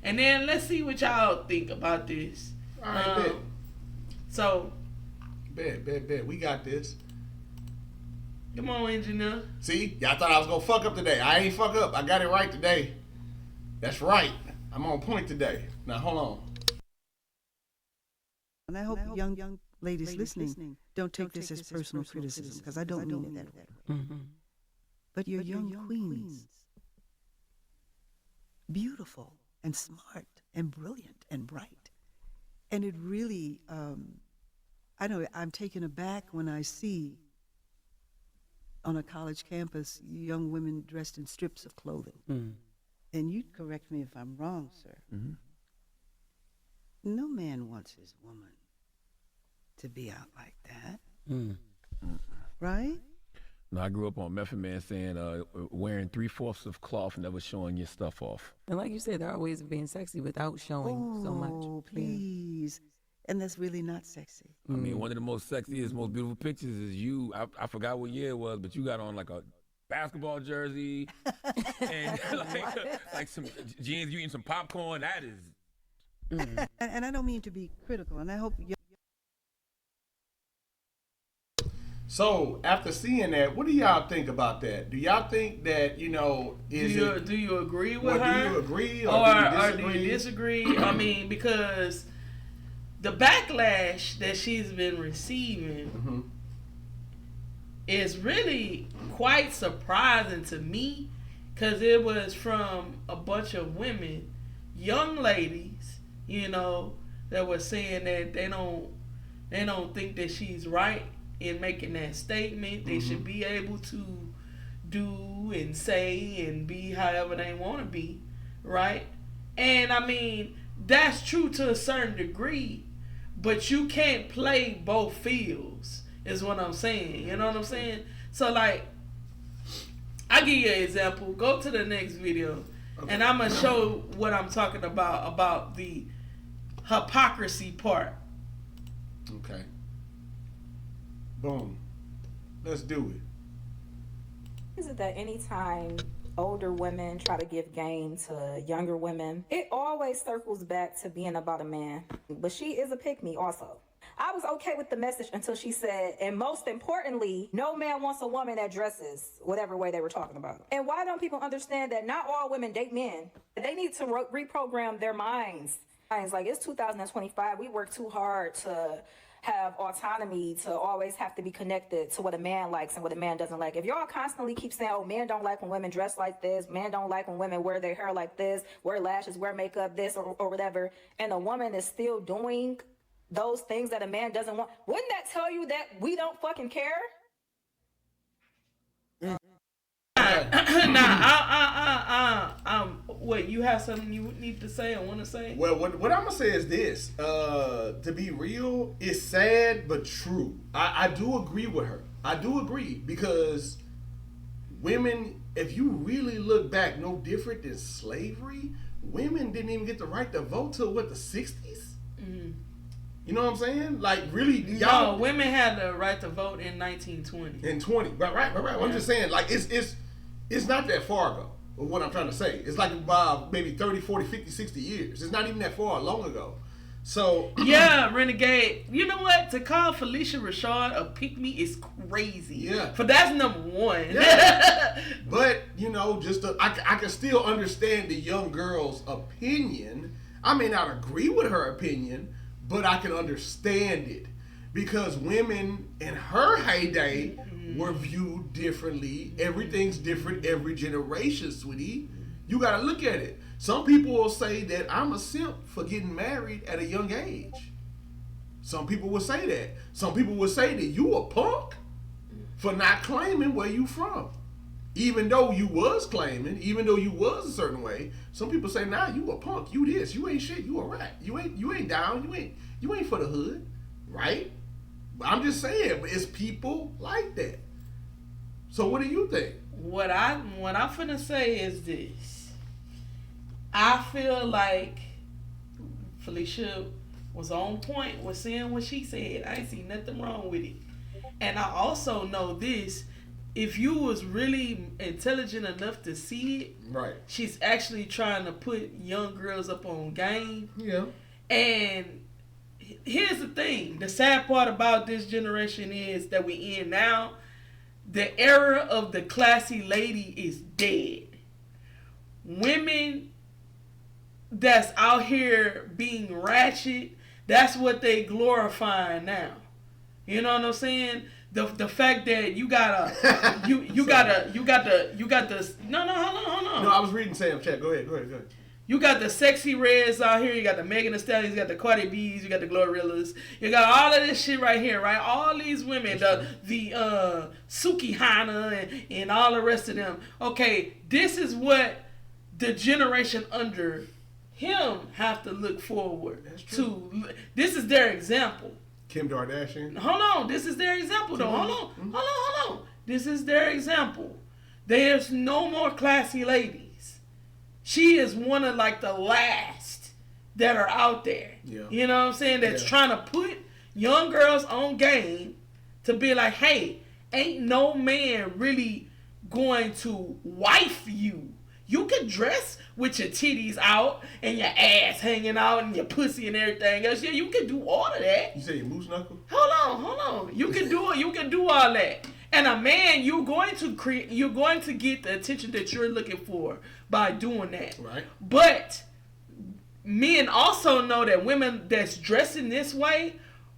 and then let's see what y'all think about this. All right, bet. So, bet. We got this. Come on, engineer. See, y'all thought I was gonna fuck up today. I ain't fuck up. I got it right today. That's right. I'm on point today. Now hold on. And I hope young ladies listening don't take this as personal criticism, because I don't mean it that way. Mm-hmm. But you're young queens, beautiful and smart and brilliant and bright, and it really, I know I'm taken aback when I see on a college campus young women dressed in strips of clothing. Mm. And you'd correct me if I'm wrong, sir. Mm-hmm. No man wants his woman to be out like that. Mm. Right? No, I grew up on Method Man saying wearing 3/4 of cloth, never showing your stuff off. And like you said, there are ways of being sexy without showing so much. Oh, please. Yeah. And that's really not sexy. I mean, one of the most sexiest, most beautiful pictures is you. I forgot what year it was, but you got on like a basketball jersey and like some jeans, you eating some popcorn. That is. And I don't mean to be critical, and I hope. So after seeing that, what do y'all think about that? Do y'all think that do you agree with her? Do you agree or do you disagree? I mean, because the backlash that she's been receiving is really quite surprising to me, because it was from a bunch of women, young ladies, that were saying that they don't think that she's right in making that statement. They should be able to do and say and be however they want to be, right? And I mean, that's true to a certain degree, but you can't play both fields, is what I'm saying. You know what I'm saying? So, like, I'll give you an example. Go to the next video, and I'm going to show what I'm talking about the hypocrisy part. Okay. Boom. Let's do it. Is it that anytime older women try to give game to younger women, it always circles back to being about a man? But she is a pick-me also. I was okay with the message until she said, and most importantly, no man wants a woman that dresses whatever way they were talking about. And why don't people understand that not all women date men? They need to reprogram their minds. Like, it's 2025. We work too hard to have autonomy, to always have to be connected to what a man likes and what a man doesn't like. If y'all constantly keep saying, oh, men don't like when women dress like this, men don't like when women wear their hair like this, wear lashes, wear makeup, this or whatever, and a woman is still doing those things that a man doesn't want, wouldn't that tell you that we don't fucking care? What, you have something you need to say or want to say? Well, what I'm gonna say is this: to be real, it's sad but true. I do agree with her. I do agree because women, if you really look back, no different than slavery. Women didn't even get the right to vote till what, the 60s? Mm-hmm. You know what I'm saying? Like, really, y'all. No, women had the right to vote in 1920. In 20, right. Yeah. I'm just saying, like, it's not that far ago. What I'm trying to say, it's like maybe 30, 40, 50, 60 years. It's not even that far long ago. So yeah, Renegade. You know what? To call Felicia Rashad a pick-me is crazy. Yeah. For that's number one. Yeah. But, you know, I can still understand the young girl's opinion. I may not agree with her opinion, but I can understand it. Because women in her heyday were viewed differently. Everything's different every generation, sweetie. You gotta look at it. Some people will say that I'm a simp for getting married at a young age. Some people will say that. Some people will say that you a punk for not claiming where you from. Even though you was claiming, even though you was a certain way, some people say, nah, you a punk, you this, you ain't shit, you a rat. You ain't down, you ain't for the hood, right? I'm just saying, but it's people like that. So what do you think? What I'm finna say is this. I feel like Felicia was on point with saying what she said. I ain't see nothing wrong with it. And I also know this. If you was really intelligent enough to see it, right? She's actually trying to put young girls up on game. Yeah. And here's the thing. The sad part about this generation is that we in now, the era of the classy lady is dead. Women that's out here being ratchet, that's what they glorifying now. You know what I'm saying? The fact that you got the no, hold on. No, I was reading Sam's chat. Go ahead. You got the sexy reds out here. You got the Megan Thee Stallions. You got the Cardi B's. You got the Glorillaz. You got all of this shit right here, right? All these women, the Suki Hana and all the rest of them. Okay, this is what the generation under him have to look forward to. This is their example. Kim Kardashian. Hold on, this is their example though. Hold on. This is their example. There's no more classy ladies. She is one of like the last that are out there. Yeah. You know what I'm saying? That's trying to put young girls on game to be like, hey, ain't no man really going to wife you. You can dress with your titties out and your ass hanging out and your pussy and everything else. Yeah, you can do all of that. You say your moose knuckle? Hold on. You can do it. You can do all that. And a man, you're going to get the attention that you're looking for by doing that. Right. But men also know that women that's dressing this way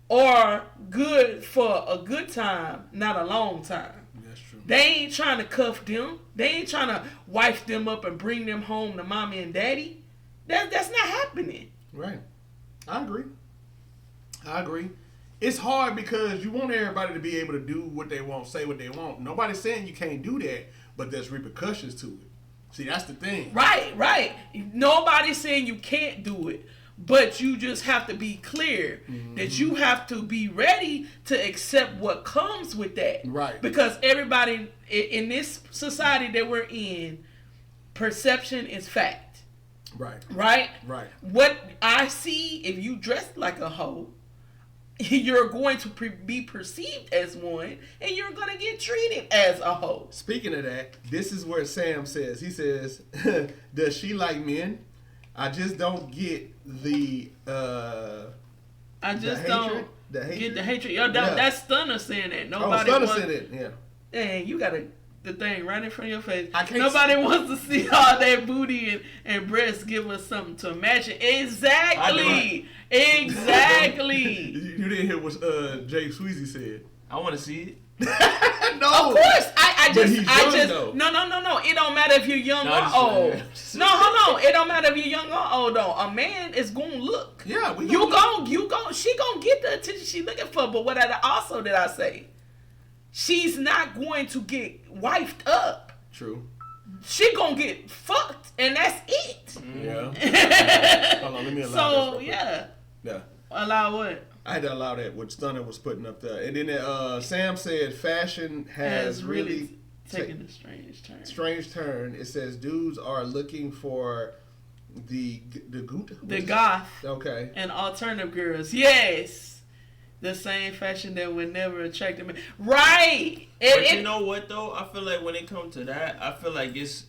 are good for a good time, not a long time. That's true. They ain't trying to cuff them. They ain't trying to wife them up and bring them home to mommy and daddy. That's not happening. Right. I agree. It's hard because you want everybody to be able to do what they want, say what they want. Nobody's saying you can't do that, but there's repercussions to it. See, that's the thing. Right. Nobody's saying you can't do it, but you just have to be clear that you have to be ready to accept what comes with that. Right. Because everybody in this society that we're in, perception is fact. Right. What I see, if you dress like a hoe, you're going to be perceived as one, and you're going to get treated as a hoe. Speaking of that, this is where Sam says, he says, does she like men? I just don't get the The hatred. Get the hatred. Yo, Yeah. that's Stunner saying that. Oh, Nobody Stunner wants, said it. Yeah. Dang, you got the thing right in front of your face. I can't Nobody wants to see all that booty and breasts. Give us something to imagine. Exactly. Exactly. You didn't hear what Jsweezy said. I want to see it. No. Of course, I But just, he's young, though. no. It don't matter if you're young No, or I'm old. just- No, hold on. It don't matter if you're young or old. Though a man is gonna look. Yeah, we She gonna get the attention she looking for. But what also did I say? She's not going to get wifed up. True. She gonna get fucked, and that's it. Yeah. Hold on, let me allow this So real quick. yeah, Yeah. allow what? I had to allow that what Stunner was putting up there. And then Sam said fashion has really taken a strange turn. strange turn. It says dudes are looking for the goot. The goth Okay. and alternative girls, yes, the same fashion that would never attract me. Right. But you know what though? I feel like when it comes to that, I feel like it's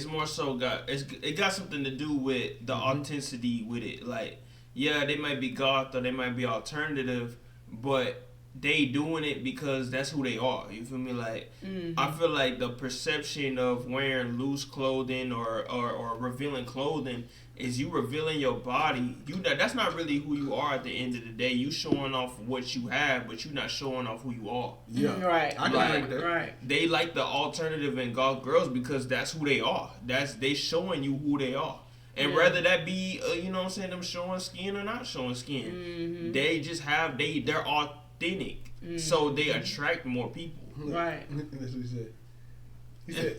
more so it got something to do with the authenticity with it. Like, yeah, they might be goth or they might be alternative, but they doing it because that's who they are. You feel me? Like, I feel like the perception of wearing loose clothing or revealing clothing is you revealing your body. That's not really who you are at the end of the day. You showing off what you have, but you're not showing off who you are. Yeah. Right. I can agree with that. Right. They like the alternative and goth girls because that's who they are. They showing you who they are. And whether that be, you know what I'm saying, them showing skin or not showing skin, they just they're authentic. So they attract more people. Right. That's what he said.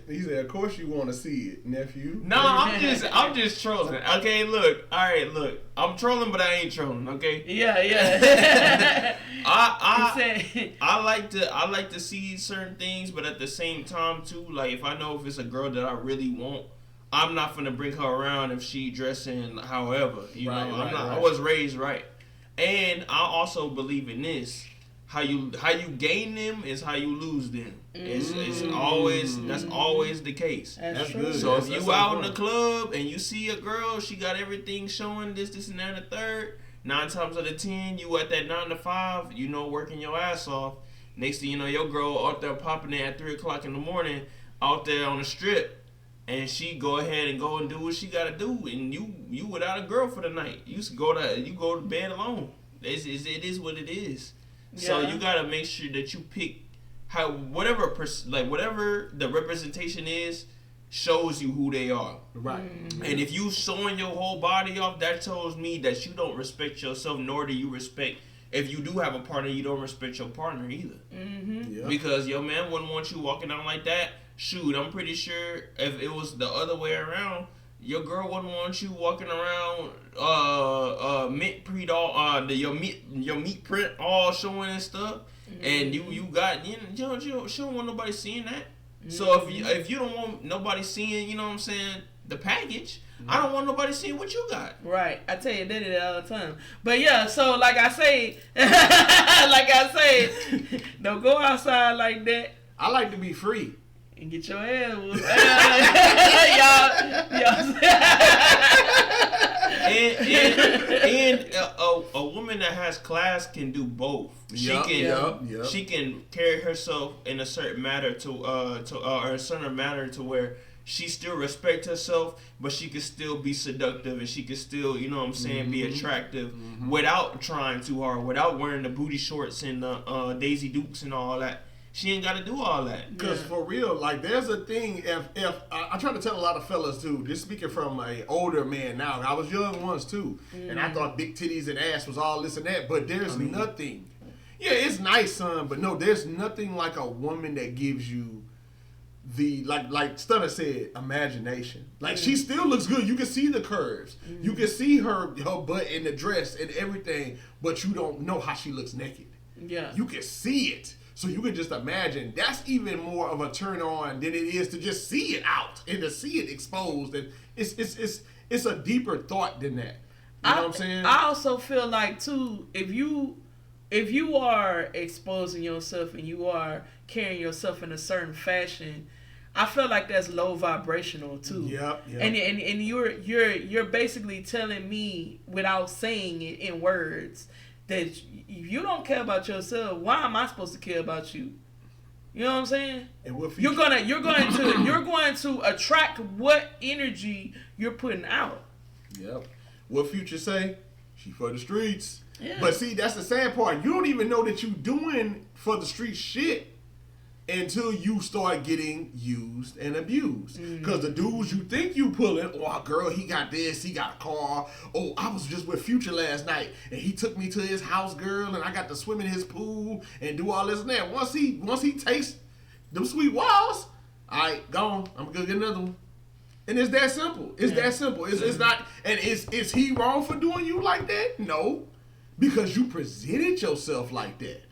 He said, of course you want to see it, nephew. No, I'm just trolling. Okay, look. All right, look. I'm trolling, but I ain't trolling. Okay. Yeah. I like to see certain things, but at the same time too, like if I know if it's a girl that I really want, I'm not gonna bring her around if she dressing however. You know, I'm not. I was raised right, and I also believe in this. How you gain them is how you lose them. It's always that's always the case. That's true. good. So That's if you out in the club and you see a girl, she got everything showing this, and that, and the third. 9 times out of 10, you at that 9 to 5, you know, working your ass off. Next thing you know, your girl out there popping in at 3 o'clock in the morning, out there on the strip, and she go ahead and go and do what she gotta do, and you without a girl for the night. You go to bed alone. It is what it is. So you gotta make sure that you pick whatever the representation is shows you who they are. Right. And if you showing your whole body off, that tells me that you don't respect yourself, nor do you respect. If you do have a partner, you don't respect your partner either. Yeah. Because your man wouldn't want you walking out like that. Shoot, I'm pretty sure if it was the other way around, your girl wouldn't want you walking around mint print all your meat print all showing and stuff, and you got she don't want nobody seeing that. So if you don't want nobody seeing, you know what I'm saying, the package, I don't want nobody seeing what you got. Right. I tell you, they did it all the time. But yeah, so like I say, don't go outside like that I like to be free. and get your ass whooped. And a woman that has class can do both. She can carry herself in a certain manner or a certain manner to where she still respect herself, but she can still be seductive and she can still, you know what I'm saying, be attractive without trying too hard, without wearing the booty shorts and the Daisy Dukes and all that. She ain't got to do all that. Because for real, like there's a thing, if I try to tell a lot of fellas too, just speaking from an older man now, I was young once too, and I thought big titties and ass was all this and that, but there's nothing. Yeah, it's nice, son, but no, there's nothing like a woman that gives you the, like Stunner said, imagination. Like she still looks good. You can see the curves. You can see her butt in the dress and everything, but you don't know how she looks naked. Yeah. You can see it. So you can just imagine that's even more of a turn on than it is to just see it out and to see it exposed. And it's a deeper thought than that. You know what I'm saying? I also feel like too, if you are exposing yourself and you are carrying yourself in a certain fashion, I feel like that's low vibrational too. Yep. And you're basically telling me without saying it in words that if you don't care about yourself, why am I supposed to care about you? You know what I'm saying? And what You're going to attract what energy you're putting out. Yep. What Future say? She for the streets. Yeah. But see, that's the sad part. You don't even know that you doing for the street shit until you start getting used and abused. Because the dudes you think you pulling, oh, girl, he got this, he got a car. Oh, I was just with Future last night, and he took me to his house, girl, and I got to swim in his pool and do all this and that. Once he takes them sweet walls, all right, gone. I'm gonna get another one. And it's that simple. It's that simple. It's not. And is he wrong for doing you like that? No, because you presented yourself like that.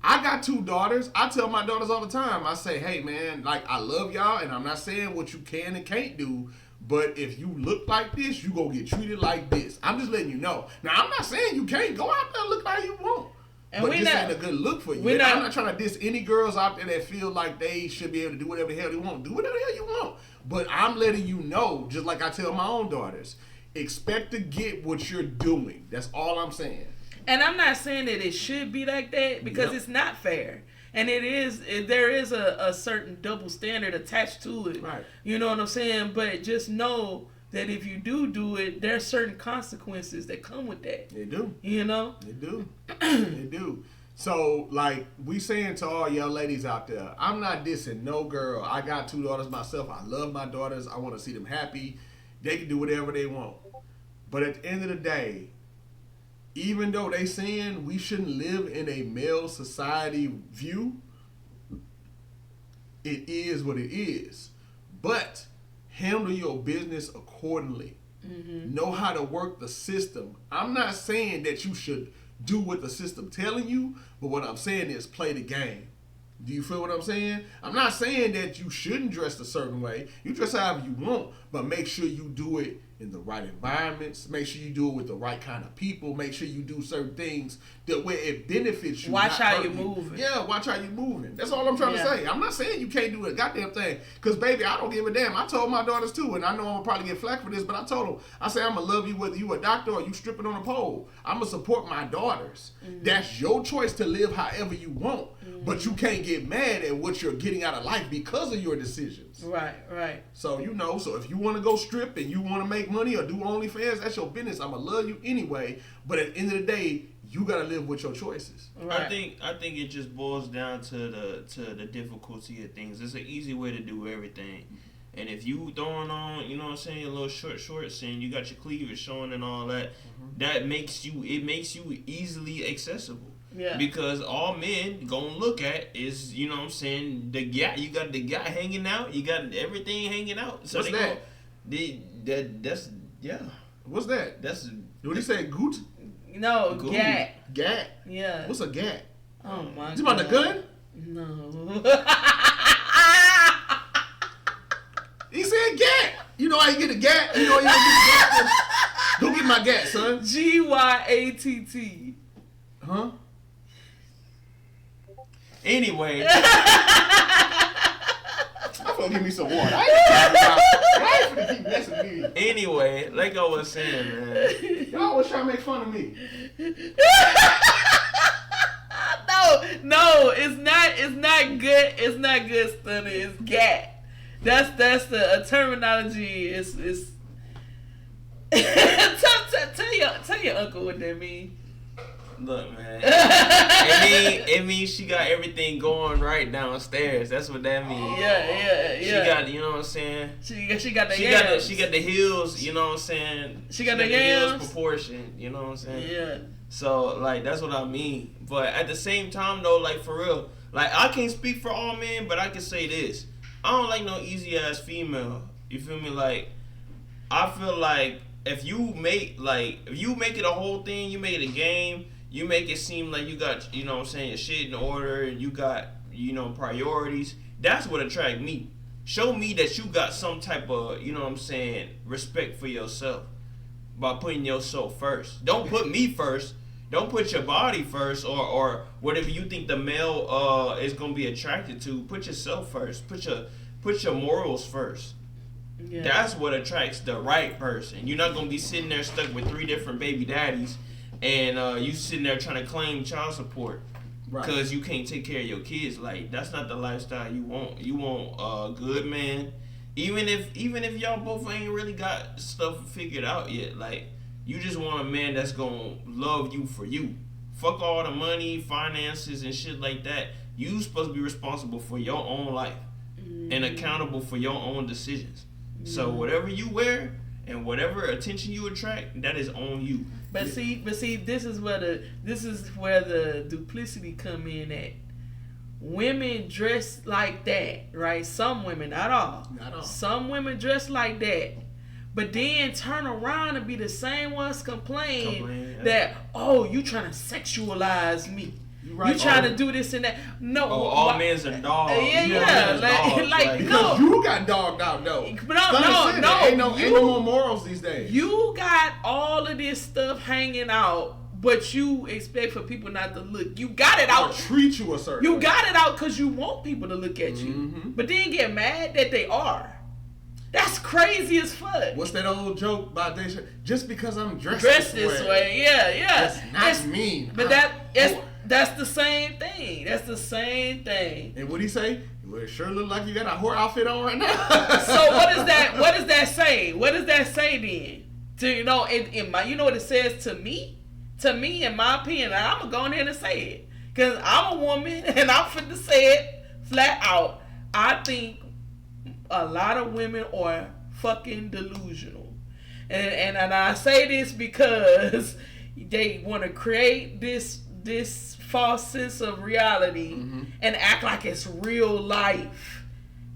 I got 2 daughters. I tell my daughters all the time. I say, hey man, like I love y'all, and I'm not saying what you can and can't do, but if you look like this, you gonna get treated like this. I'm just letting you know. Now I'm not saying you can't go out there and look like you want. But this ain't a good look for you. I'm not trying to diss any girls out there that feel like they should be able to do whatever the hell they want. Do whatever the hell you want. But I'm letting you know, just like I tell my own daughters, expect to get what you're doing. That's all I'm saying. And I'm not saying that it should be like that, because it's not fair. And there is a certain double standard attached to it. Right. You know what I'm saying? But just know that if you do it, there's certain consequences that come with that. They do. You know? They do. They do. So, like, we saying to all y'all ladies out there, I'm not dissing no girl. I got 2 daughters myself. I love my daughters. I want to see them happy. They can do whatever they want. But at the end of the day, even though they saying we shouldn't live in a male society view, it is what it is. But handle your business accordingly. Know how to work the system. I'm not saying that you should do what the system telling you, but what I'm saying is play the game. Do you feel what I'm saying? I'm not saying that you shouldn't dress a certain way. You dress however you want, but make sure you do it in the right environments. Make sure you do it with the right kind of people. Make sure you do certain things that where it benefits you. Watch how you're moving. Yeah, watch how you're moving. That's all I'm trying to say. I'm not saying you can't do a goddamn thing. Because, baby, I don't give a damn. I told my daughters, too, and I know I'm going to probably get flack for this, but I told them, I say I'm going to love you whether you a doctor or you stripping on a pole. I'm going to support my daughters. That's your choice to live however you want. But you can't get mad at what you're getting out of life because of your decisions. Right. So, so if you want to go strip and you want to make money or do OnlyFans, that's your business. I'm going to love you anyway. But at the end of the day, you got to live with your choices. Right. I think it just boils down to the difficulty of things. It's an easy way to do everything. And if you throwing on, you know what I'm saying, your little shorts and you got your cleavage showing and all that, that makes you easily accessible. Yeah. Because all men gonna look at is, you know what I'm saying, the guy. You got the guy hanging out. You got everything hanging out. So What's that? That's What's that? That's what do you say? Goot? No, Goot. gat. Gat? Yeah. What's a gat? Oh my god. You about the gun? No. He said gat. You know how you get a gat? You know how you get a gat? Go get my gat, son. GYATT. Huh? Anyway. I'm gonna give me some water. I ain't gonna keep messing with me. Anyway, like I was saying, man. Y'all always trying to make fun of me. No, it's not good. It's not good, Stunner. It's gat. That's the terminology. It's tell your uncle what that means. Look, man. it means she got everything going right downstairs. That's what that means. Yeah. She got, you know what I'm saying? She got the yams. She got the heels, you know what I'm saying? She got the yams. heels proportion, you know what I'm saying? Yeah. So, like, that's what I mean. But at the same time, though, like, for real, like, I can't speak for all men, but I can say this. I don't like no easy-ass female. You feel me? Like, I feel like if you make it a whole thing, you make it a game, you make it seem like you got, you know what I'm saying, your shit in order, and you got, you know, priorities, that's what attract me. Show me that you got some type of, you know what I'm saying, respect for yourself by putting yourself first. Don't put me first. Don't put your body first or whatever you think the male is gonna be attracted to. Put yourself first. Put your morals first. Yeah. That's what attracts the right person. You're not gonna be sitting there stuck with 3 different baby daddies and you sitting there trying to claim child support Right. because you can't take care of your kids. Like, that's not the lifestyle you want. You want a good man, even if y'all both ain't really got stuff figured out yet. Like, you just want a man that's gonna love you for you. Fuck all the money, finances, and shit like that. You supposed to be responsible for your own life and accountable for your own decisions. So whatever you wear and whatever attention you attract, that is on you. But see, this is where the duplicity come in at. Women dress like that, right? Some women, not all. Not all. Some women dress like that, but then turn around and be the same ones complain that, oh, you trying to sexualize me. Right. You trying to do this and that. No. All men's are dogs. Yeah. Like because no. you got dogged out, though. No. Ain't no more morals these days. You got all of this stuff hanging out, but you expect for people not to look. You got it out. Or treat you a certain You way. got it out because you want people to look at you. Mm-hmm. But then get mad that they are. That's crazy as fuck. What's that old joke about they just because I'm dressed this way. Yeah. That's not mean. But that's the same thing. That's the same thing. And what he say? Well, it sure look like you got a whore outfit on right now. So what does that say? What does that say then? To in my, you know what it says to me? To me, in my opinion, I'm gonna go in there and say it, cause I'm a woman and I'm finna say it flat out. I think a lot of women are fucking delusional, and I say this because they want to create this false sense of reality and act like it's real life.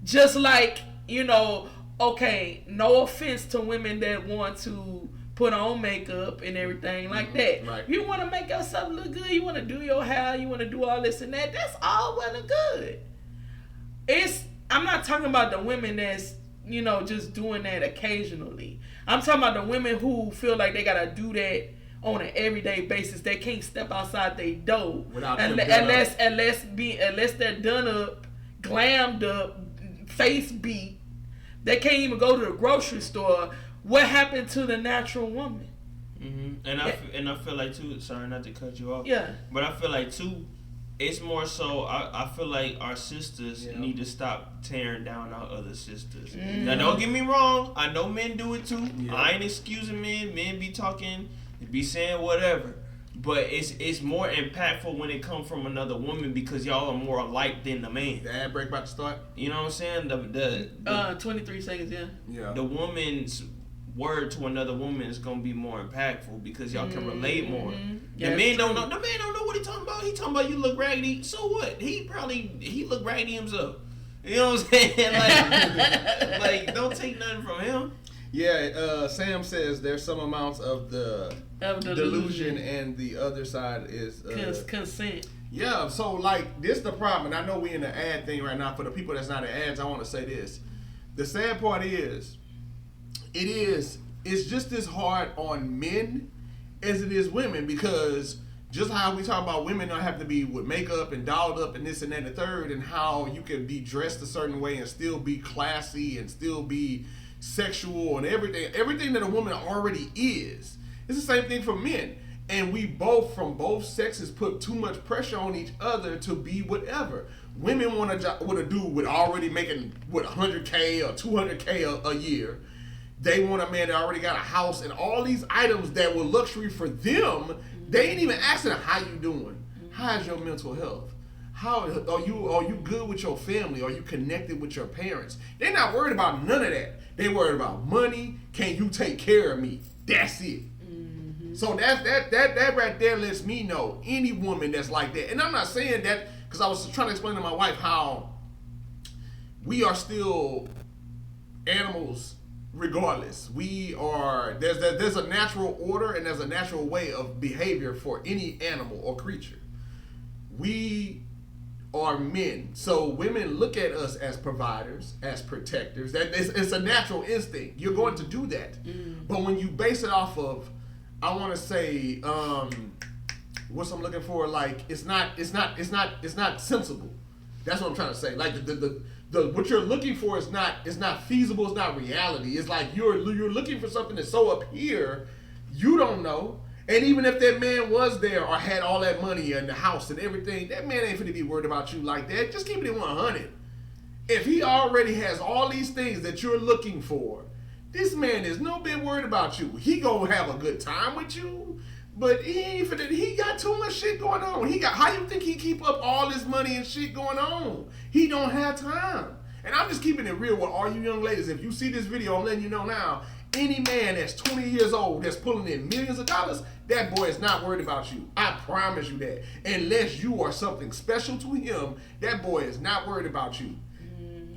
Just like, okay, no offense to women that want to put on makeup and everything like that. Right. You want to make yourself look good, you want to do your hair, you want to do all this and that. That's all well and good. I'm not talking about the women that's, just doing that occasionally. I'm talking about the women who feel like they got to do that on an everyday basis. They can't step outside their door unless they're done up, glammed up, face beat. They can't even go to the grocery store. What happened to the natural woman? Mm-hmm. And I feel like too. Sorry, not to cut you off. Yeah. But I feel like too. It's more so. I feel like our sisters need to stop tearing down our other sisters. Mm-hmm. Now, don't get me wrong. I know men do it too. Yeah. I ain't excusing men. Men be talking, be saying whatever. But it's more impactful when it comes from another woman because y'all are more alike than the man. The ad break about to start. You know what I'm saying? The 23 seconds, Yeah. the woman's word to another woman is gonna be more impactful because y'all can relate more. Yeah, The man don't know what he talking about. He talking about you look raggedy. So what? He look raggedy himself. You know what I'm saying? Like don't take nothing from him. Yeah, Sam says there's some amounts of the delusion and the other side is consent. Yeah, so like this the problem, and I know we in the ad thing right now. For the people that's not in ads, I want to say this. The sad part is, it's just as hard on men as it is women, because just how we talk about women don't have to be with makeup and dolled up and this and that and the third, and how you can be dressed a certain way and still be classy and still be sexual and everything that a woman already is. It's the same thing for men. And we both, from both sexes, put too much pressure on each other to be whatever. Women want to do with already making, $100K or $200K a year. They want a man that already got a house and all these items that were luxury for them. They ain't even asking how you doing. How's your mental health? How are you good with your family? Are you connected with your parents? They're not worried about none of that. They worried about money. Can you take care of me? That's it. So that right there lets me know any woman that's like that. And I'm not saying that because I was trying to explain to my wife how we are still animals regardless. We are there's a natural order and there's a natural way of behavior for any animal or creature. We are men, so women look at us as providers, as protectors. It's a natural instinct. You're going to do that. But when you base it off of, I want to say, what's I'm looking for? Like it's not sensible. That's what I'm trying to say. Like the what you're looking for is not feasible. It's not reality. It's like you're looking for something that's so up here, you don't know, And even if that man was there or had all that money and the house and everything, that man ain't finna be worried about you like that. Just keep it at 100. If he already has all these things that you're looking for, this man is no bit worried about you. He gonna have a good time with you, but he got too much shit going on. How you think he keep up all this money and shit going on? He don't have time. And I'm just keeping it real with all you young ladies. If you see this video, I'm letting you know now, any man that's 20 years old that's pulling in millions of dollars, that boy is not worried about you. I promise you that. Unless you are something special to him, that boy is not worried about you.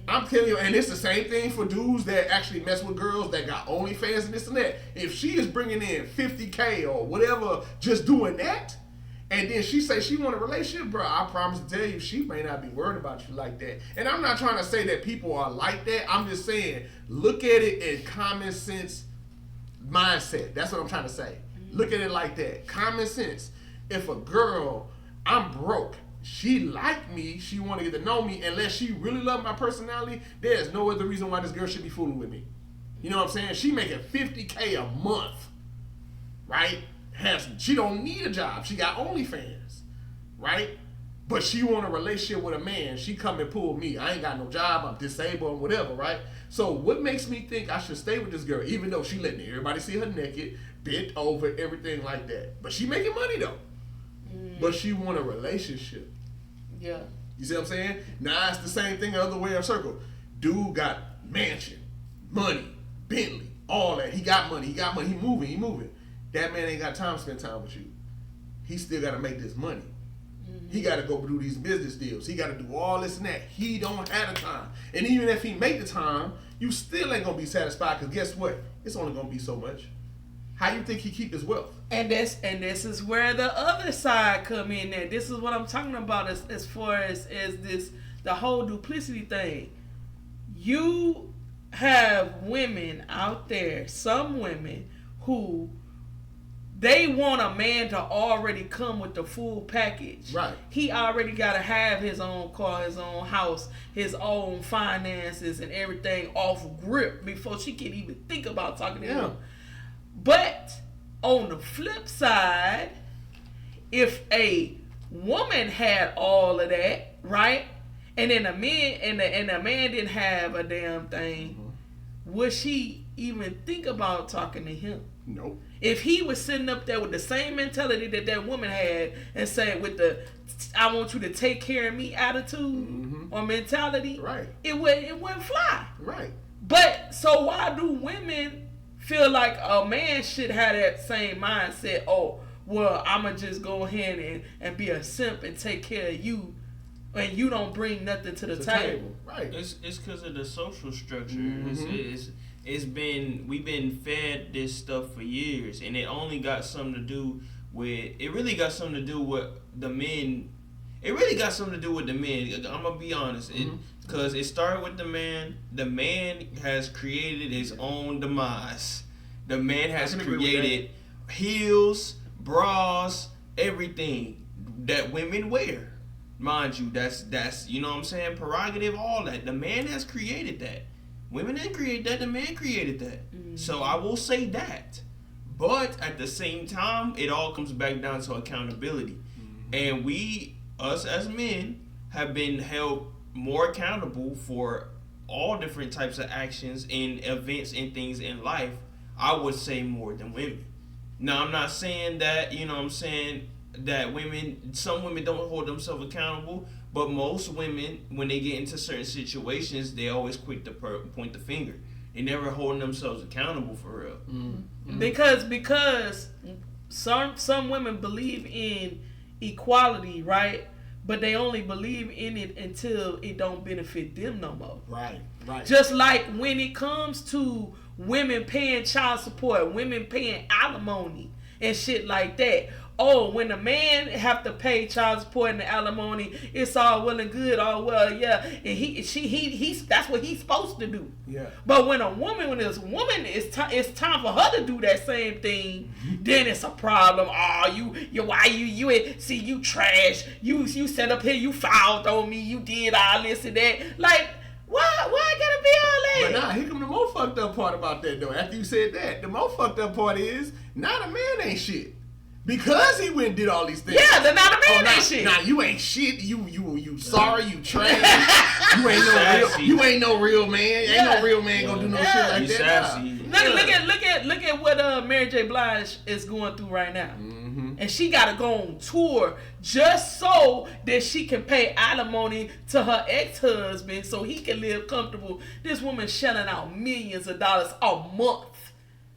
I'm telling you, and it's the same thing for dudes that actually mess with girls that got OnlyFans and this and that. If she is bringing in $50K or whatever, just doing that, and then she say she want a relationship, bro, I promise to tell you, she may not be worried about you like that. And I'm not trying to say that people are like that. I'm just saying, look at it in common sense mindset. That's what I'm trying to say. Look at it like that. Common sense. If a girl, I'm broke, she like me, she want to get to know me, unless she really love my personality, there's no other reason why this girl should be fooling with me. You know what I'm saying? She making $50K a month, right? She don't need a job. She got OnlyFans, right? But she want a relationship with a man. She come and pull me. I ain't got no job. I'm disabled or whatever, right? So what makes me think I should stay with this girl, even though she letting everybody see her naked, bent over, everything like that? But she making money though. But she want a relationship. Yeah. You see what I'm saying? Now it's the same thing the other way of circle. Dude got mansion, money, Bentley, all that. He got money. He moving. That man ain't got time to spend time with you. He still got to make this money. He got to go do these business deals. He got to do all this and that. He don't have the time. And even if he make the time, you still ain't going to be satisfied, because guess what? It's only going to be so much. How you think he keep his wealth? And this is where the other side come in at. This is what I'm talking about as far as this, the whole duplicity thing. You have women out there, some women who they want a man to already come with the full package. Right. He already got to have his own car, his own house, his own finances and everything off grip before she can even think about talking to him. But on the flip side, if a woman had all of that, right, and then a man didn't have a damn thing, would she even think about talking to him? Nope. If he was sitting up there with the same mentality that woman had and saying with the "I want you to take care of me" attitude or mentality, right, it wouldn't fly. Right. But so why do women feel like a man should have that same mindset? Oh, well, I'ma just go ahead and be a simp and take care of you, and you don't bring nothing to the table. Right. It's because of the social structure. We've been fed this stuff for years, and it only got something to do with. It really got something to do with the men. It really got something to do with the men. I'm gonna be honest, because it started with the man. The man has created his own demise. The man has created heels, bras, everything that women wear. Mind you, that's you know what I'm saying, prerogative, all that. The man has created that. Women didn't create that, the man created that. So I will say that. But at the same time, it all comes back down to accountability. And us as men, have been held more accountable for all different types of actions and events and things in life, I would say, more than women. Now, I'm not saying that, you know what I'm saying, that some women don't hold themselves accountable, but most women, when they get into certain situations, they always quick to point the finger. They never holding themselves accountable for real. Because some women believe in equality, right? But they only believe in it until it don't benefit them no more. Right. Just like when it comes to women paying child support, women paying alimony and shit like that. Oh, when a man have to pay child support and the alimony, it's all well and good, all well, yeah, and he's that's what he's supposed to do. Yeah. But when it's time for her to do that same thing, then it's a problem. Oh, you trash. You set up here, you fouled on me, you did all this and that. Like, why I gotta be all that? But now, here come the more fucked up part about that though. After you said that, the more fucked up part is now the man ain't shit. Because he went and did all these things. Yeah, then now the man ain't shit. Nah, you ain't shit. You sorry, you trash. You ain't no real man. Ain't no real man gonna do no shit like that. Look at what Mary J. Blige is going through right now. And she gotta go on tour just so that she can pay alimony to her ex-husband so he can live comfortable. This woman shelling out millions of dollars a month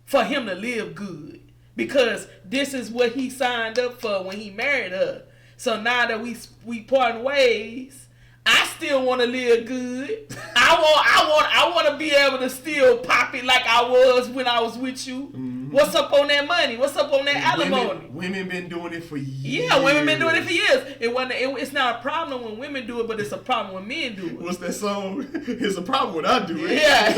for him to live good. Because this is what he signed up for when he married her. So now that we parting ways, I still want to live good. I want to be able to still pop it like I was when I was with you. What's up on that money? What's up on that alimony? Women been doing it for years. Yeah, women been doing it for years. It's not a problem when women do it, but it's a problem when men do it. What's that song? It's a problem when I do it. Yeah.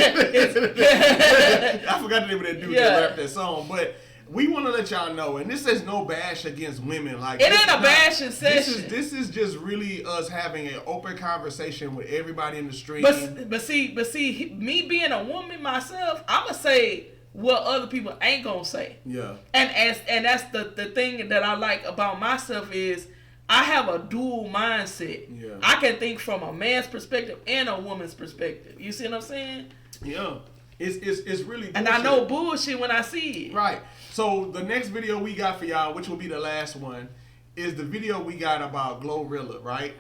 I forgot the name of that dude that rapped that song, but. We want to let y'all know, and this is no bash against women. Like it ain't a bashing session. This is just really us having an open conversation with everybody in the street. But see, me being a woman myself, I'ma say what other people ain't gonna say. Yeah. And that's the thing that I like about myself is I have a dual mindset. Yeah. I can think from a man's perspective and a woman's perspective. You see what I'm saying? Yeah. It's really bullshit. And I know bullshit when I see it. Right. So the next video we got for y'all, which will be the last one, is the video we got about Glorilla, right?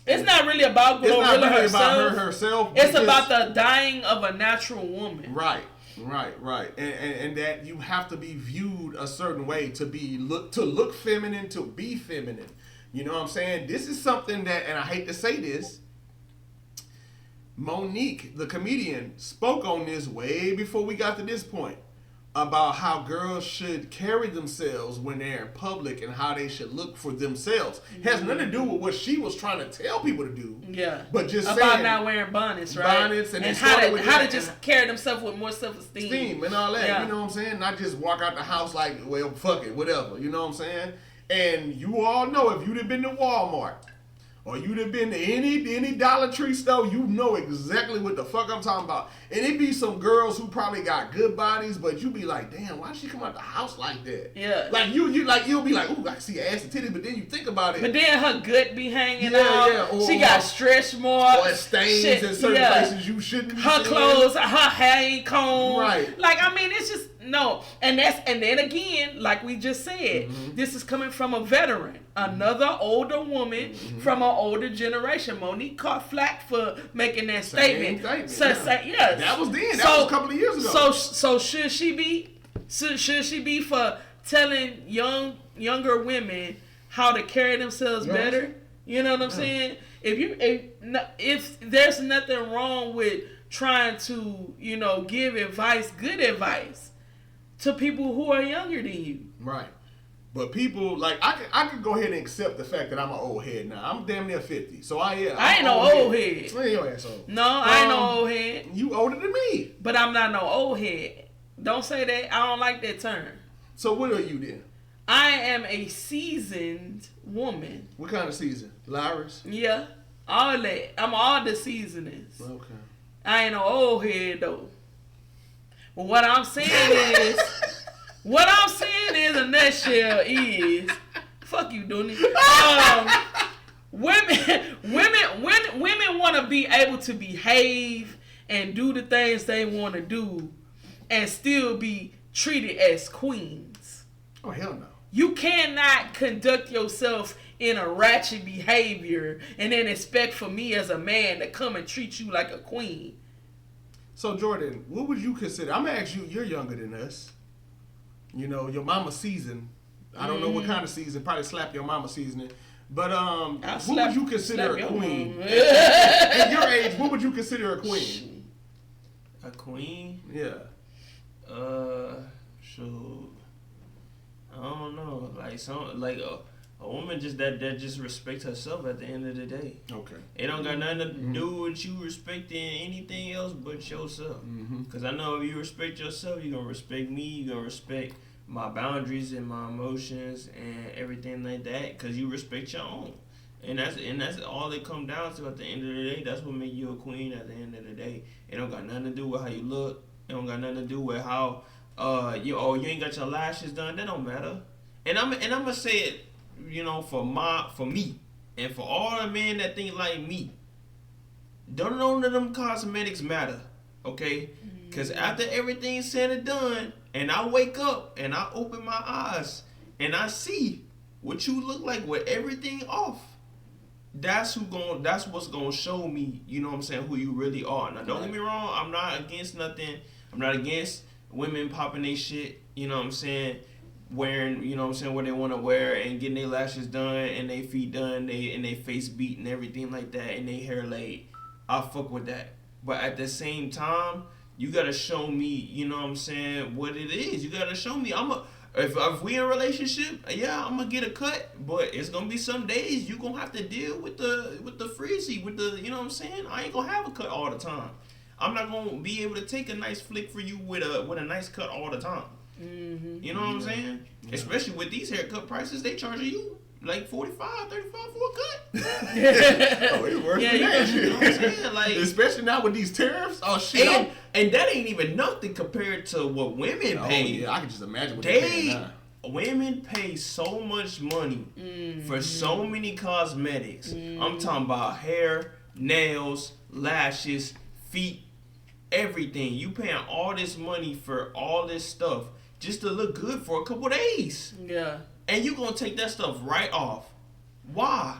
It's not really about Glorilla herself. It's not really herself. about her herself. It's about the dying of a natural woman. Right. And that you have to be viewed a certain way to look feminine, to be feminine. You know what I'm saying? This is something that, and I hate to say this, Monique, the comedian, spoke on this way before we got to this point about how girls should carry themselves when they're in public and how they should look for themselves. It has nothing to do with what she was trying to tell people to do. Yeah. But just about saying, not wearing bonnets, right? Bonnets and how to just carry themselves with more self-esteem. And all that. Yeah. You know what I'm saying? Not just walk out the house like, well, fuck it, whatever. You know what I'm saying? And you all know if you'd have been to Walmart, or you'd have been to any Dollar Tree store, you know exactly what the fuck I'm talking about. And it be some girls who probably got good bodies, but you be like, damn, why she come out the house like that? Yeah. Like you'll be like, ooh, I can see her ass and titties, but then you think about it. But then her gut be hanging out. Or, she got stretch marks. Or stains in certain places you shouldn't be her seeing. Clothes, her hair ain't combed. Right. Like, I mean, it's just, no. And then again, like we just said, this is coming from a veteran. Another older woman from an older generation. Monique caught flack for making that statement. Yes. That was then. That was a couple of years ago. So should she be for telling younger women how to carry themselves better? You know what I'm saying? If there's nothing wrong with trying to, give good advice to people who are younger than you. Right. But people, like, I could go ahead and accept the fact that I'm an old head now. I'm damn near 50. So I ain't no old head. Your asshole. No, I ain't no old head. You older than me. But I'm not no old head. Don't say that. I don't like that term. So what are you then? I am a seasoned woman. What kind of season? Lyra's? Yeah. All that. I'm all the seasonings. Okay. I ain't no old head though. But what I'm saying is, a nutshell is, fuck you, Dooney. Women want to be able to behave and do the things they want to do, and still be treated as queens. Oh hell no! You cannot conduct yourself in a ratchet behavior and then expect for me as a man to come and treat you like a queen. So Jordan, what would you consider? I'm gonna ask you. You're younger than us. Your mama season. I don't know what kind of season. Probably slap your mama seasoning. But what would you consider a queen? At your age, what would you consider a queen? A queen? Yeah. Shoot. I don't know. Like a woman that just respect herself at the end of the day. Okay. It don't got nothing to do with you respecting anything else but yourself. Because I know if you respect yourself, you're going to respect me. You're going to respect my boundaries and my emotions and everything like that. Because you respect your own. And that's all it come down to at the end of the day. That's what make you a queen at the end of the day. It don't got nothing to do with how you look. It don't got nothing to do with how you ain't got your lashes done. That don't matter. And I'm gonna say it, you know, for me, and for all the men that think like me. None of them cosmetics matter, okay? Because after everything's said and done, and I wake up and I open my eyes and I see what you look like with everything off, that's what's gonna show me, you know what I'm saying, who you really are. Now, don't get me wrong, I'm not against nothing. I'm not against women popping their shit, you know what I'm saying, wearing, you know what I'm saying, what they want to wear and getting their lashes done and their feet done, and their face beat and everything like that, and their hair laid. I fuck with that. But at the same time, you gotta show me, you know what I'm saying, what it is. You gotta show me. If we in a relationship, yeah, I'm gonna get a cut, but it's gonna be some days you gonna have to deal with the frizzy, with the, you know what I'm saying. I ain't gonna have a cut all the time. I'm not gonna be able to take a nice flick for you with a nice cut all the time. Mm-hmm. You know what I'm saying? Yeah. Especially with these haircut prices, they charging you like $45, $35 for a cut. Oh, it's worse than that. You know what I'm saying? Like, especially now with these tariffs. Oh shit! And that ain't even nothing compared to what women pay. Yeah, I can just imagine what they pay now. Women pay so much money for so many cosmetics. I'm talking about hair, nails, lashes, feet, everything. You paying all this money for all this stuff just to look good for a couple days. Yeah. And you gonna take that stuff right off. Why?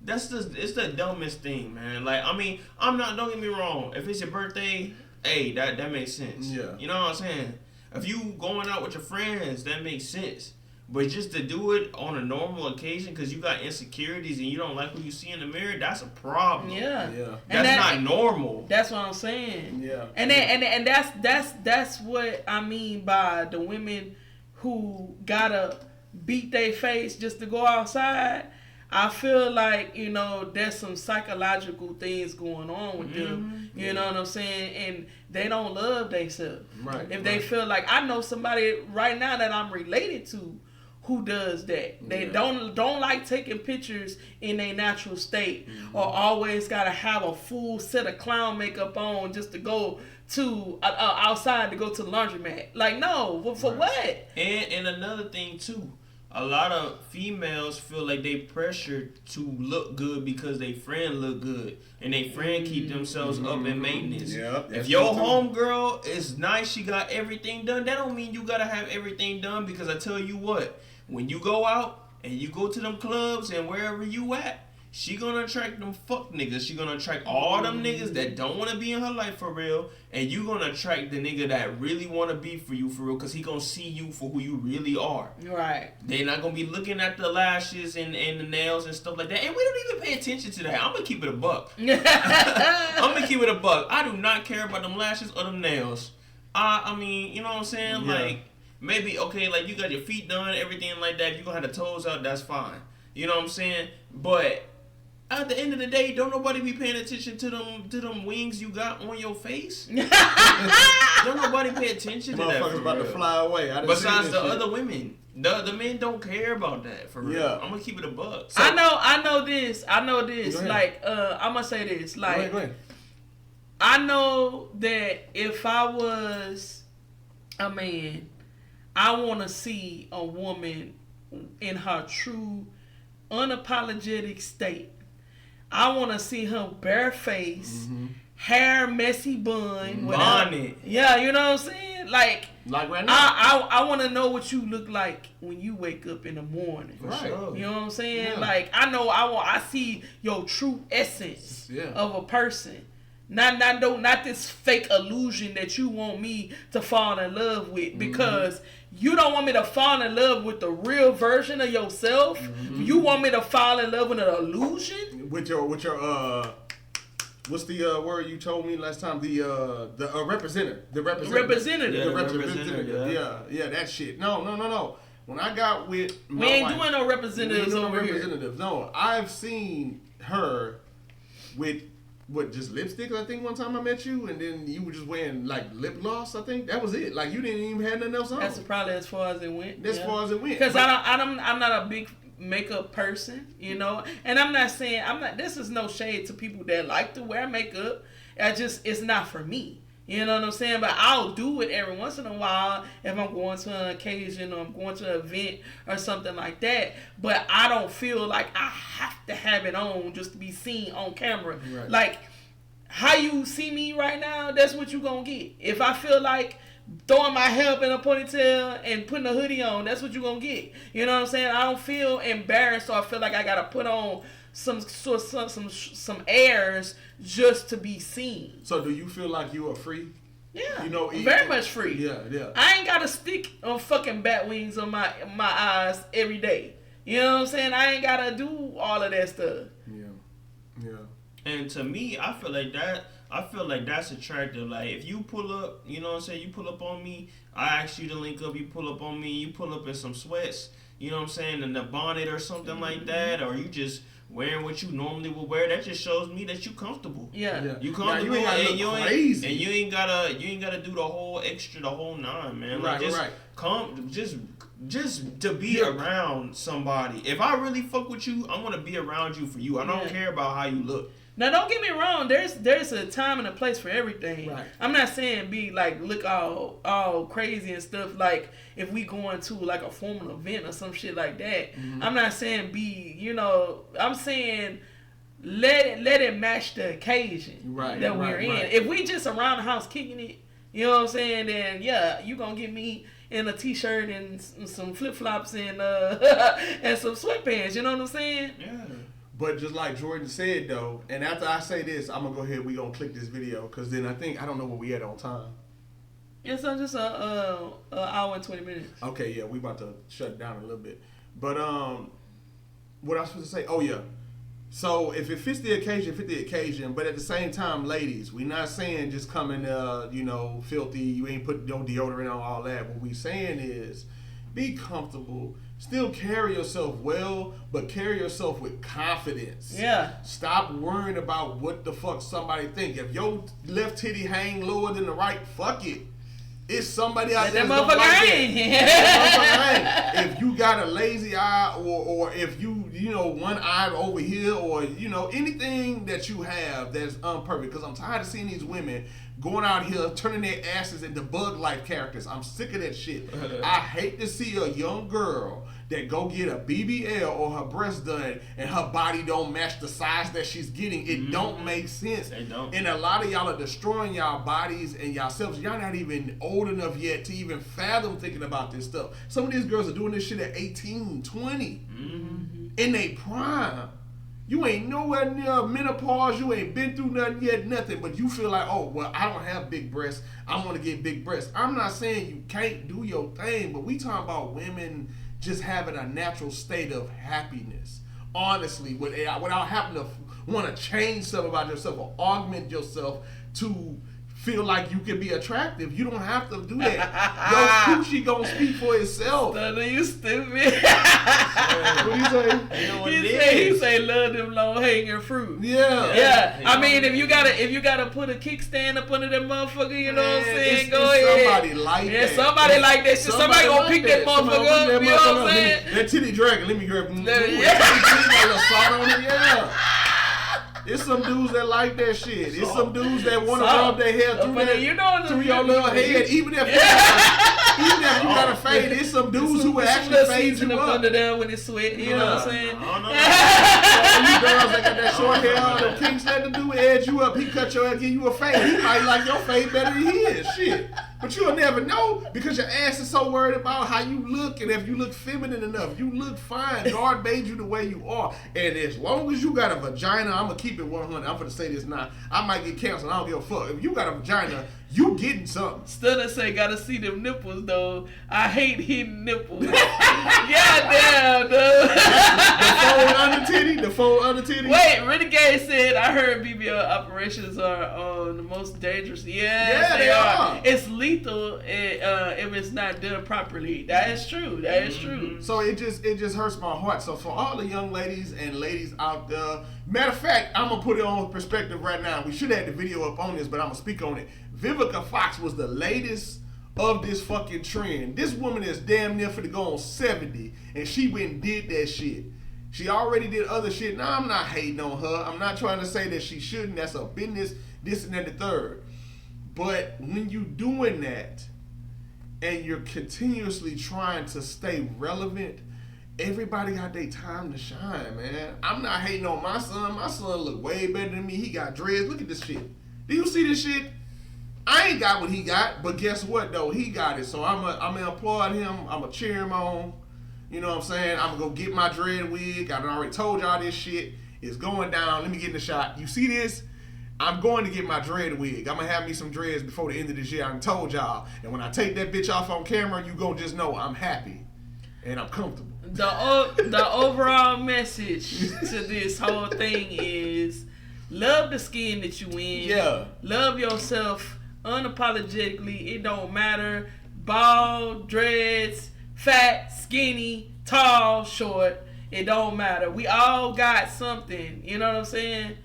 It's the dumbest thing, man. Like, I mean, don't get me wrong. If it's your birthday, hey, that makes sense. Yeah. You know what I'm saying? If you going out with your friends, that makes sense. But just to do it on a normal occasion because you got insecurities and you don't like what you see in the mirror, that's a problem. Yeah. That's not normal. That's what I'm saying. Yeah. And that's what I mean by the women who gotta beat their face just to go outside. I feel like, you know, there's some psychological things going on with them. You know what I'm saying? And they don't love themselves. Right. If they feel like, I know somebody right now that I'm related to who does that. They don't like taking pictures in their natural state, or always gotta have a full set of clown makeup on just to go to outside to go to the laundromat. Like, no, for what? And another thing too, a lot of females feel like they pressured to look good because they friend look good and they friend keep themselves up in maintenance. Yep, if your homegirl is nice, she got everything done, that don't mean you gotta have everything done, because I tell you what, when you go out and you go to them clubs and wherever you at, she gonna attract them fuck niggas. She gonna attract all them niggas that don't wanna be in her life for real, and you gonna attract the nigga that really wanna be for you for real, cause he gonna see you for who you really are. Right. They not gonna be looking at the lashes and the nails and stuff like that. And we don't even pay attention to that. I'm gonna keep it a buck. I'm gonna keep it a buck. I do not care about them lashes or them nails. I mean, you know what I'm saying? Yeah. Like, maybe, okay, like you got your feet done, everything like that. If you gonna have the toes out, that's fine. You know what I'm saying? But at the end of the day, don't nobody be paying attention to them wings you got on your face. Don't nobody pay attention to that. Motherfuckers about to fly away. Besides the other women, the men don't care about that for real. Yeah. I'm gonna keep it a buck. So, I know this. Like, I'm gonna say this. Like, go ahead. I know that if I was a man, I want to see a woman in her true, unapologetic state. I want to see her bareface, hair messy bun, bonnet. Yeah, you know what I'm saying? Like right now. I want to know what you look like when you wake up in the morning. Right. Sure. You know what I'm saying? Yeah. Like, I see your true essence of a person. Not this fake illusion that you want me to fall in love with, because you don't want me to fall in love with the real version of yourself. You want me to fall in love with an illusion? With your what's the word you told me last time? The representative. The representative. Yeah, that shit. No. When I got with my we ain't wife, doing no representatives over here. No, I've seen her with just lipstick. I think one time I met you, and then you were just wearing like lip gloss. I think that was it. Like, you didn't even have nothing else on. That's probably as far as it went. Far as it went. Because I'm not a big makeup person, you know, and I'm not. This is no shade to people that like to wear makeup. It's not for me. You know what I'm saying? But I'll do it every once in a while if I'm going to an occasion or I'm going to an event or something like that. But I don't feel like I have to have it on just to be seen on camera. Right. Like, how you see me right now, that's what you gonna get. If I feel like throwing my hair up in a ponytail and putting a hoodie on, that's what you gonna get. You know what I'm saying? I don't feel embarrassed or I feel like I gotta put on some airs just to be seen. So do you feel like you are free? Yeah, You know, very much free. Yeah. I ain't got to stick on fucking bat wings on my eyes every day. You know what I'm saying? I ain't got to do all of that stuff. Yeah. And to me, I feel like that's attractive. Like, if you pull up, you know what I'm saying, you pull up on me, I ask you to link up, you pull up on me, you pull up in some sweats, you know what I'm saying, and a bonnet or something like that, or you just wearing what you normally would wear, that just shows me that you comfortable. Yeah. You comfortable, you ain't gotta look crazy. and you ain't gotta do the whole 9, man. Like, Right. Just to be around somebody. If I really fuck with you, I want to be around you for you. I don't care about how you look. Now, don't get me wrong. There's a time and a place for everything. Right. I'm not saying be like look all crazy and stuff. Like if we going to like a formal event or some shit like that. Mm-hmm. I'm not saying be. I'm saying let it match the occasion that we're in. Right. If we just around the house kicking it, you know what I'm saying? Then yeah, you gonna get me in a t-shirt and some flip flops and and some sweatpants. You know what I'm saying? Yeah. But just like Jordan said, though, and after I say this, I'm going to go ahead, we going to click this video, because then I don't know where we at on time. Yeah, so just a hour and 20 minutes. Okay, yeah, we about to shut it down a little bit. But what I was supposed to say, oh yeah. So if it fits the occasion, but at the same time, ladies, we not saying just come in, filthy, you ain't put no deodorant on, all that. What we saying is be comfortable. Still carry yourself well, but carry yourself with confidence. Yeah. Stop worrying about what the fuck somebody think. If your left titty hang lower than the right, fuck it. It's somebody out there that's gonna like that. If you got a lazy eye, or if you one eye over here, or anything that you have that's imperfect. Because I'm tired of seeing these women going out here turning their asses into Bug Life characters. I'm sick of that shit. I hate to see a young girl that go get a BBL or her breast done and her body don't match the size that she's getting. It don't make sense. They don't. And a lot of y'all are destroying y'all bodies and yourselves. Y'all not even old enough yet to even fathom thinking about this stuff. Some of these girls are doing this shit at 18, 20. In their prime. You ain't nowhere near menopause. You ain't been through nothing yet, nothing. But you feel like, oh, well, I don't have big breasts. I want to get big breasts. I'm not saying you can't do your thing, but we talking about women just having a natural state of happiness. Honestly, without having to want to change something about yourself or augment yourself to feel like you can be attractive. You don't have to do that. Your coochie gonna speak for itself. No, you stupid. What you say? You know what He say love them low hanging fruit. Yeah. I mean, if you gotta put a kickstand up under that motherfucker, you know what I'm saying? It's Go ahead. Somebody like that. Somebody like that shit. Somebody gonna pick that motherfucker up. You know what I'm saying? That titty dragon. Let me grab him. Yeah. It's some dudes that like that shit. It's some dudes that want to rub their hair through your little head. Even if you got a fade, it's some dudes who will actually fade you up. Under there when it's sweat. You know what I'm saying? All you girls that got that short hair, the kinks let the dude edge you up. He cut your hair, give you a fade. He might like your fade better than his. Shit. But you'll never know because your ass is so worried about how you look and if you look feminine enough. You look fine. God made you the way you are. And as long as you got a vagina, I'm going to keep it 100. I'm going to say this now. I might get canceled. I don't give a fuck. If you got a vagina, you getting something. Stunner say, gotta see them nipples, though. I hate hitting nipples. Goddamn, dude. The fold under titty. Wait, Renegade said, I heard BBL operations are the most dangerous. Yes, they are. It's lethal if it's not done properly. That is true. That is true. So it just hurts my heart. So for all the young ladies and ladies out there, matter of fact, I'm gonna put it on perspective right now. We should have the video up on this, but I'm gonna speak on it. Vivica Fox was the latest of this fucking trend. This woman is damn near finna go on 70, and she went and did that shit. She already did other shit. Now, I'm not hating on her. I'm not trying to say that she shouldn't. That's her business, this and that, the third. But when you doing that and you're continuously trying to stay relevant, everybody got their time to shine, man. I'm not hating on my son. My son look way better than me. He got dreads. Look at this shit. Do you see this shit? I ain't got what he got, but guess what though? He got it. So I'm gonna applaud him. I'm gonna cheer him on. You know what I'm saying? I'm gonna go get my dread wig. I done already told y'all this shit is going down. Let me get in the shot. You see this? I'm going to get my dread wig. I'm gonna have me some dreads before the end of this year. I done told y'all. And when I take that bitch off on camera, you gonna just know I'm happy and I'm comfortable. The overall message to this whole thing is love the skin that you in. Yeah. Love yourself unapologetically. It don't matter. Bald, dreads, fat, skinny, tall, short. It don't matter. We all got something. You know what I'm saying?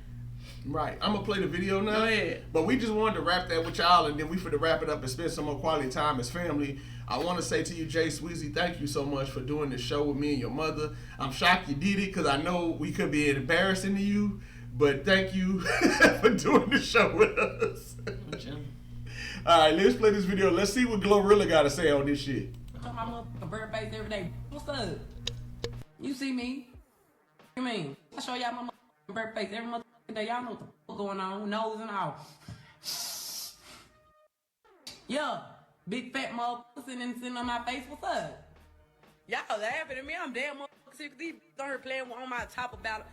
Right. I'm gonna play the video now. Go ahead. But we just wanted to wrap that with y'all, and then we finna wrap it up and spend some more quality time as family. I want to say to you, Jsweezy, thank you so much for doing this show with me and your mother. I'm shocked you did it because I know we could be embarrassing to you, but thank you for doing the show with us. All right, let's play this video. Let's see what Glorilla got to say on this shit. My motherfucking bird face every day. What's up? You see me? What you mean? I show y'all my motherfucking bird face every motherfucking day. Y'all know what the fuck going on, nose and all. Yeah, big fat motherfucker sitting on my face. What's up? Y'all laughing at me. I'm damn motherfucker sick. These bitches on here playing on my top about it.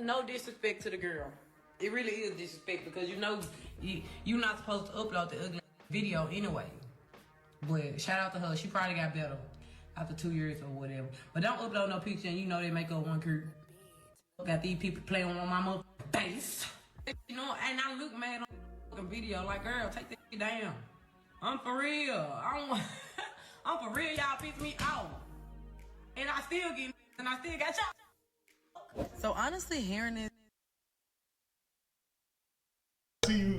No disrespect to the girl. It really is disrespect because you know you're not supposed to upload the ugly video anyway. But shout out to her. She probably got better after 2 years or whatever. But don't upload no picture and you know they make up one curve. Got these people playing on my motherfucking face. You know, and I look mad on the video like, girl, take that shit down. I'm for real. I'm for real. Y'all piss me off. And I still got y'all. So honestly, hearing this.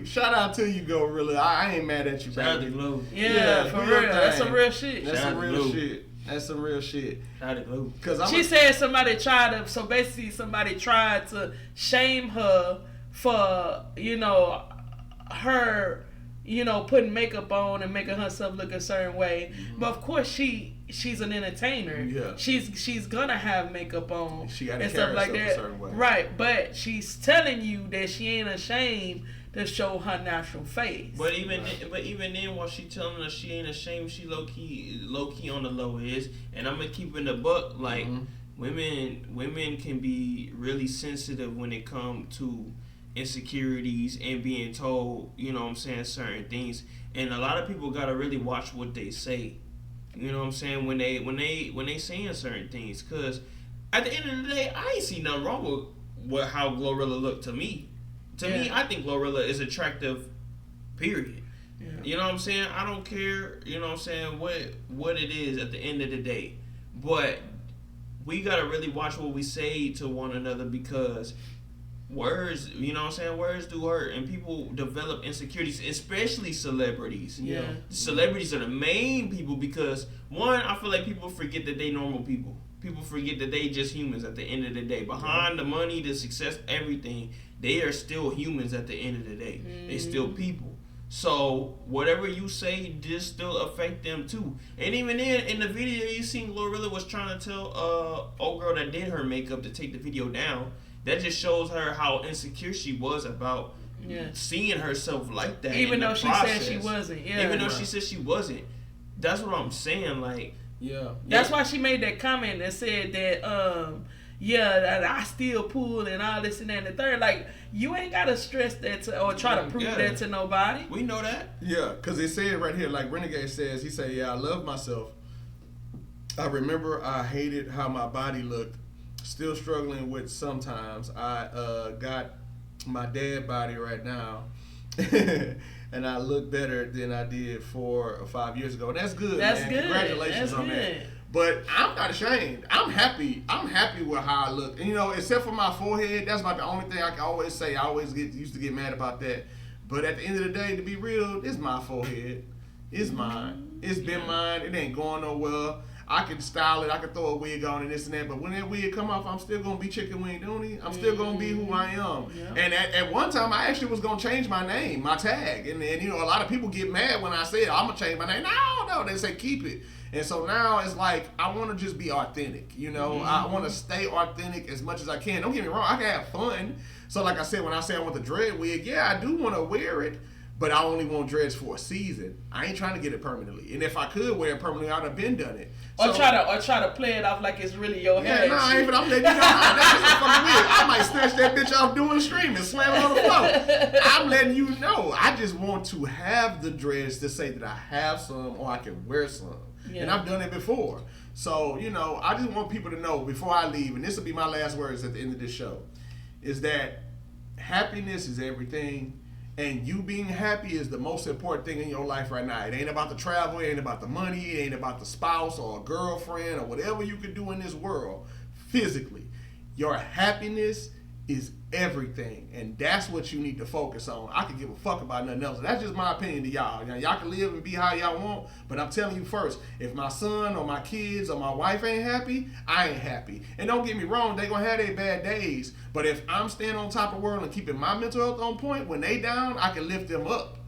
Shout out to you, Gorilla. I ain't mad at you, Shout out to baby. Glow. Yeah, for real. That's some real shit. That's some real shit. That's some real shit. Shout out to Glow. She said somebody tried to shame her for, you know, her, you know, putting makeup on and making herself look a certain way. Mm-hmm. But of course she's an entertainer. Yeah. She's gonna have makeup on she gotta and stuff like that. A certain way. Right, but she's telling you that she ain't ashamed to show her natural face. But even then, while she telling us she ain't ashamed, she low key on the low is. And I'm gonna keep in the buck, like women can be really sensitive when it comes to insecurities and being told, you know what I'm saying, certain things. And a lot of people gotta really watch what they say. You know what I'm saying, when they saying certain things, cause at the end of the day, I ain't see nothing wrong with how Glorilla looked to me. To me, I think Glorilla is attractive, period. Yeah. You know what I'm saying? I don't care, you know what I'm saying, what it is at the end of the day. But we got to really watch what we say to one another because words, you know what I'm saying, words do hurt. And people develop insecurities, especially celebrities. Yeah. Celebrities are the main people because, one, I feel like people forget that they normal people. People forget that they just humans at the end of the day. Behind the money, the success, everything, they are still humans at the end of the day. They still people. So whatever you say, just still affect them too. And even then, in the video, you seen Glorilla was trying to tell old girl that did her makeup to take the video down. That just shows her how insecure she was about seeing herself like that. Even though she said she wasn't. Yeah. Even though she said she wasn't. That's what I'm saying. Like. Yeah. That's why she made that comment that said that, I still pull and all this and that and the third. Like, you ain't got to stress that or try to prove that to nobody. We know that. Yeah, because it said right here, like Renegade says, he said, I love myself. I remember I hated how my body looked. Still struggling with sometimes. I got my dad body right now. And I look better than I did 4 or 5 years ago. And that's good. That's man. good. Congratulations on that. But I'm not ashamed. I'm happy. I'm happy with how I look. And, you know, except for my forehead, that's about the only thing I can always say. I always used to get mad about that. But at the end of the day, to be real, it's my forehead. It's mine. It's been mine. It ain't going nowhere. I can style it, I can throw a wig on and this and that, but when that wig come off, I'm still gonna be ChicNwingDooney. I'm still gonna be who I am. Yeah. And at one time, I actually was gonna change my name, my tag, and you know, a lot of people get mad when I say I'm gonna change my name. No, they say keep it. And so now it's like I want to just be authentic, you know. I want to stay authentic as much as I can. Don't get me wrong, I can have fun. So like I said, when I say I want the dread wig, yeah, I do want to wear it. But I only want dreads for a season. I ain't trying to get it permanently. And if I could wear it permanently, I'd have been done it. So, or try to play it off like it's really your hair. Yeah, I'm letting you know. That's a fucking weird. I might snatch that bitch off doing a stream and slam it on the floor. I'm letting you know. I just want to have the dreads to say that I have some or I can wear some. Yeah. And I've done it before. So, you know, I just want people to know before I leave, and this will be my last words at the end of this show, is that happiness is everything. And you being happy is the most important thing in your life right now. It ain't about the travel, it ain't about the money, it ain't about the spouse or a girlfriend or whatever you can do in this world physically. Your happiness is everything, and that's what you need to focus on. I can give a fuck about nothing else. That's just my opinion to y'all. Now, y'all can live and be how y'all want, but I'm telling you first, if my son or my kids or my wife ain't happy, I ain't happy. And don't get me wrong, they gonna have their bad days, but if I'm staying on top of the world and keeping my mental health on point, when they down, I can lift them up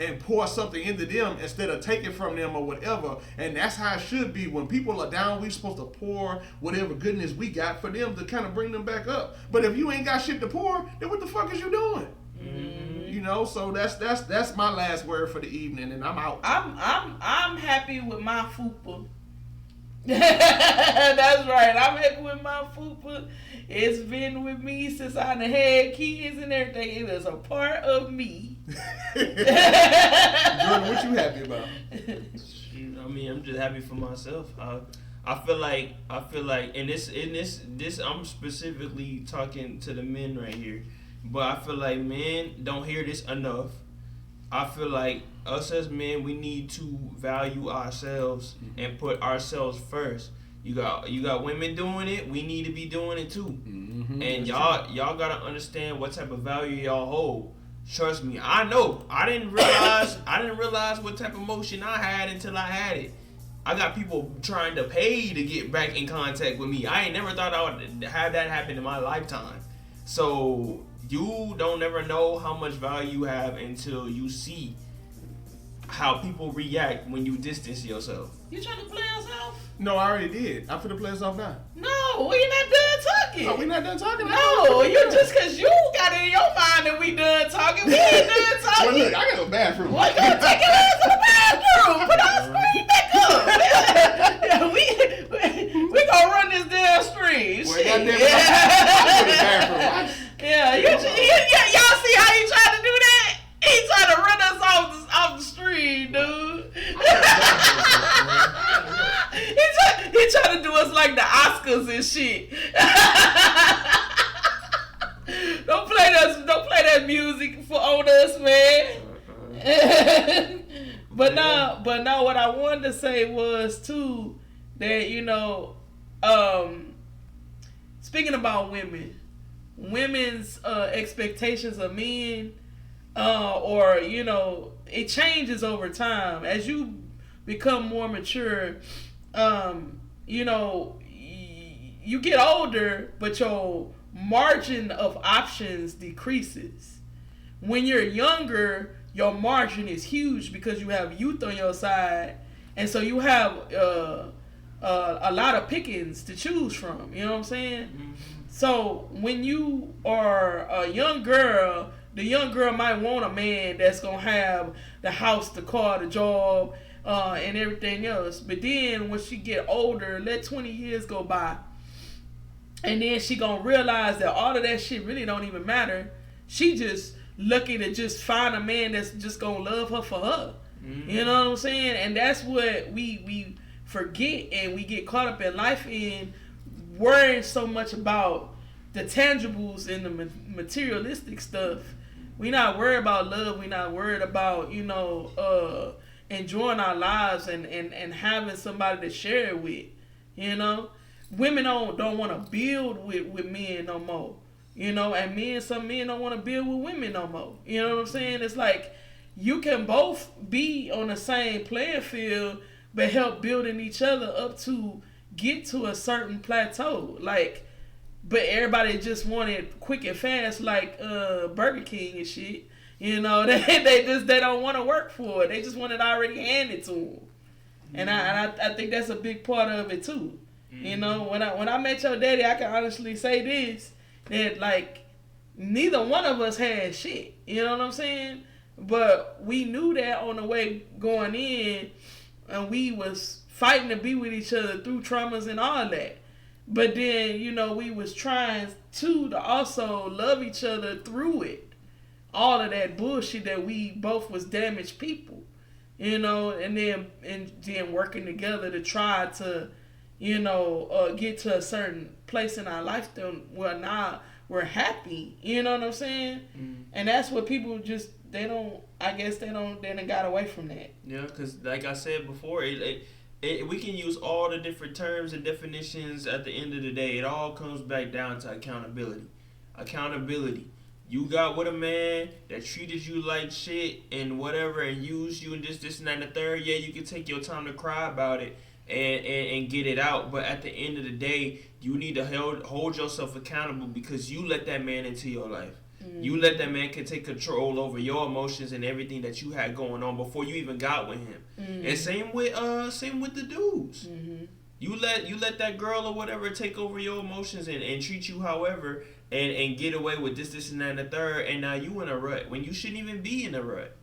and pour something into them instead of taking from them or whatever. And that's how it should be. When people are down, we're supposed to pour whatever goodness we got for them to kind of bring them back up. But if you ain't got shit to pour, then what the fuck is you doing? Mm-hmm. You know, so that's my last word for the evening, and I'm out. I'm happy with my fupa. That's right. I'm happy with my fupa. It's been with me since I done had kids and everything. It is a part of me. Jordan, what you happy about? I mean, I'm just happy for myself. I feel like, and this, I'm specifically talking to the men right here, but I feel like men don't hear this enough. I feel like us as men, we need to value ourselves and put ourselves first. You got women doing it. We need to be doing it too. Mm-hmm. And y'all gotta understand what type of value y'all hold. Trust me, I know. I didn't realize what type of emotion I had until I had it. I got people trying to pay to get back in contact with me. I ain't never thought I would have that happen in my lifetime. So you don't ever know how much value you have until you see how people react when you distance yourself. You trying to play us off? No, I already did. I'm finna play us off now. No, we not done talking. Oh, we not done talking? No, you just cause you got it in your mind that we done talking. We ain't done talking. Well, look, I got a bathroom. What, you take your ass to the bathroom? Put our screen back up. Yeah, we gonna run this damn stream. Well, goddamn it, I'm in the bathroom. Yeah, y'all see how he tried to do that? He tried to run us off the stream, dude. He tried to do us like the Oscars and shit. Don't play that music on us, man. But no, what I wanted to say was too that, you know, speaking about women's expectations of men, or, you know, it changes over time as you become more mature. You know, you get older, but your margin of options decreases. When you're younger, your margin is huge because you have youth on your side, and so you have a lot of pickings to choose from. You know what I'm saying? Mm-hmm. So when you are a young girl, the young girl might want a man that's gonna have the house, the car, the job, and everything else. But then when she get older, let 20 years go by, and then she gonna realize that all of that shit really don't even matter. She just lucky to just find a man that's just gonna love her for her. Mm-hmm. You know what I'm saying? And that's what we forget, and we get caught up in life in worrying so much about the tangibles and the materialistic stuff. We not worried about love. We not worried about, you know, enjoying our lives and having somebody to share it with. You know, women don't want to build with men no more. You know, and some men don't want to build with women no more. You know what I'm saying? It's like you can both be on the same playing field, but help building each other up to get to a certain plateau. Like, but everybody just wanted quick and fast, like Burger King and shit. You know, they don't want to work for it. They just want it already handed to them. And I think that's a big part of it too. You know, when I met your daddy, I can honestly say this, that like neither one of us had shit. You know what I'm saying? But we knew that on the way going in, and we was fighting to be with each other through traumas and all that. But then, you know, we was trying to also love each other through it. All of that bullshit that we both was damaged people. You know, and then working together to try to, you know, get to a certain place in our life where now we're happy. You know what I'm saying? And that's what people just, they done got away from that. Yeah, because like I said before, we can use all the different terms and definitions. At the end of the day, it all comes back down to accountability. Accountability. You got with a man that treated you like shit and whatever and used you and this and that and the third. Yeah, you can take your time to cry about it and get it out. But at the end of the day, you need to hold yourself accountable because you let that man into your life. You let that man can take control over your emotions and everything that you had going on before you even got with him. And same with the dudes. You let that girl or whatever take over your emotions and treat you however and get away with this and that and the third, and now you in a rut when you shouldn't even be in a rut.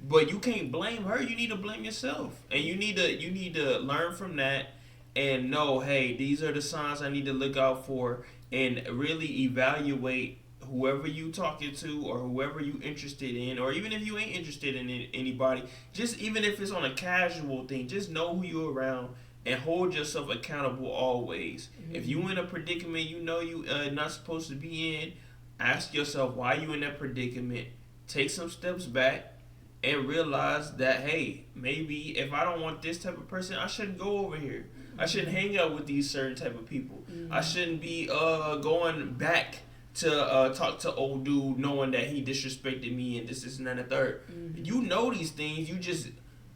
But you can't blame her. You need to blame yourself, and you need to learn from that and know, hey, these are the signs I need to look out for, and really evaluate whoever you talking to or whoever you interested in, or even if you ain't interested in anybody, just even if it's on a casual thing, just know who you're around and hold yourself accountable always. If you in a predicament you know you not supposed to be in, ask yourself why you in that predicament. Take some steps back and realize that, hey, maybe if I don't want this type of person, I shouldn't go over here. I shouldn't hang out with these certain type of people. I shouldn't be going back to talk to old dude knowing that he disrespected me and this and that and the third. You know these things, you just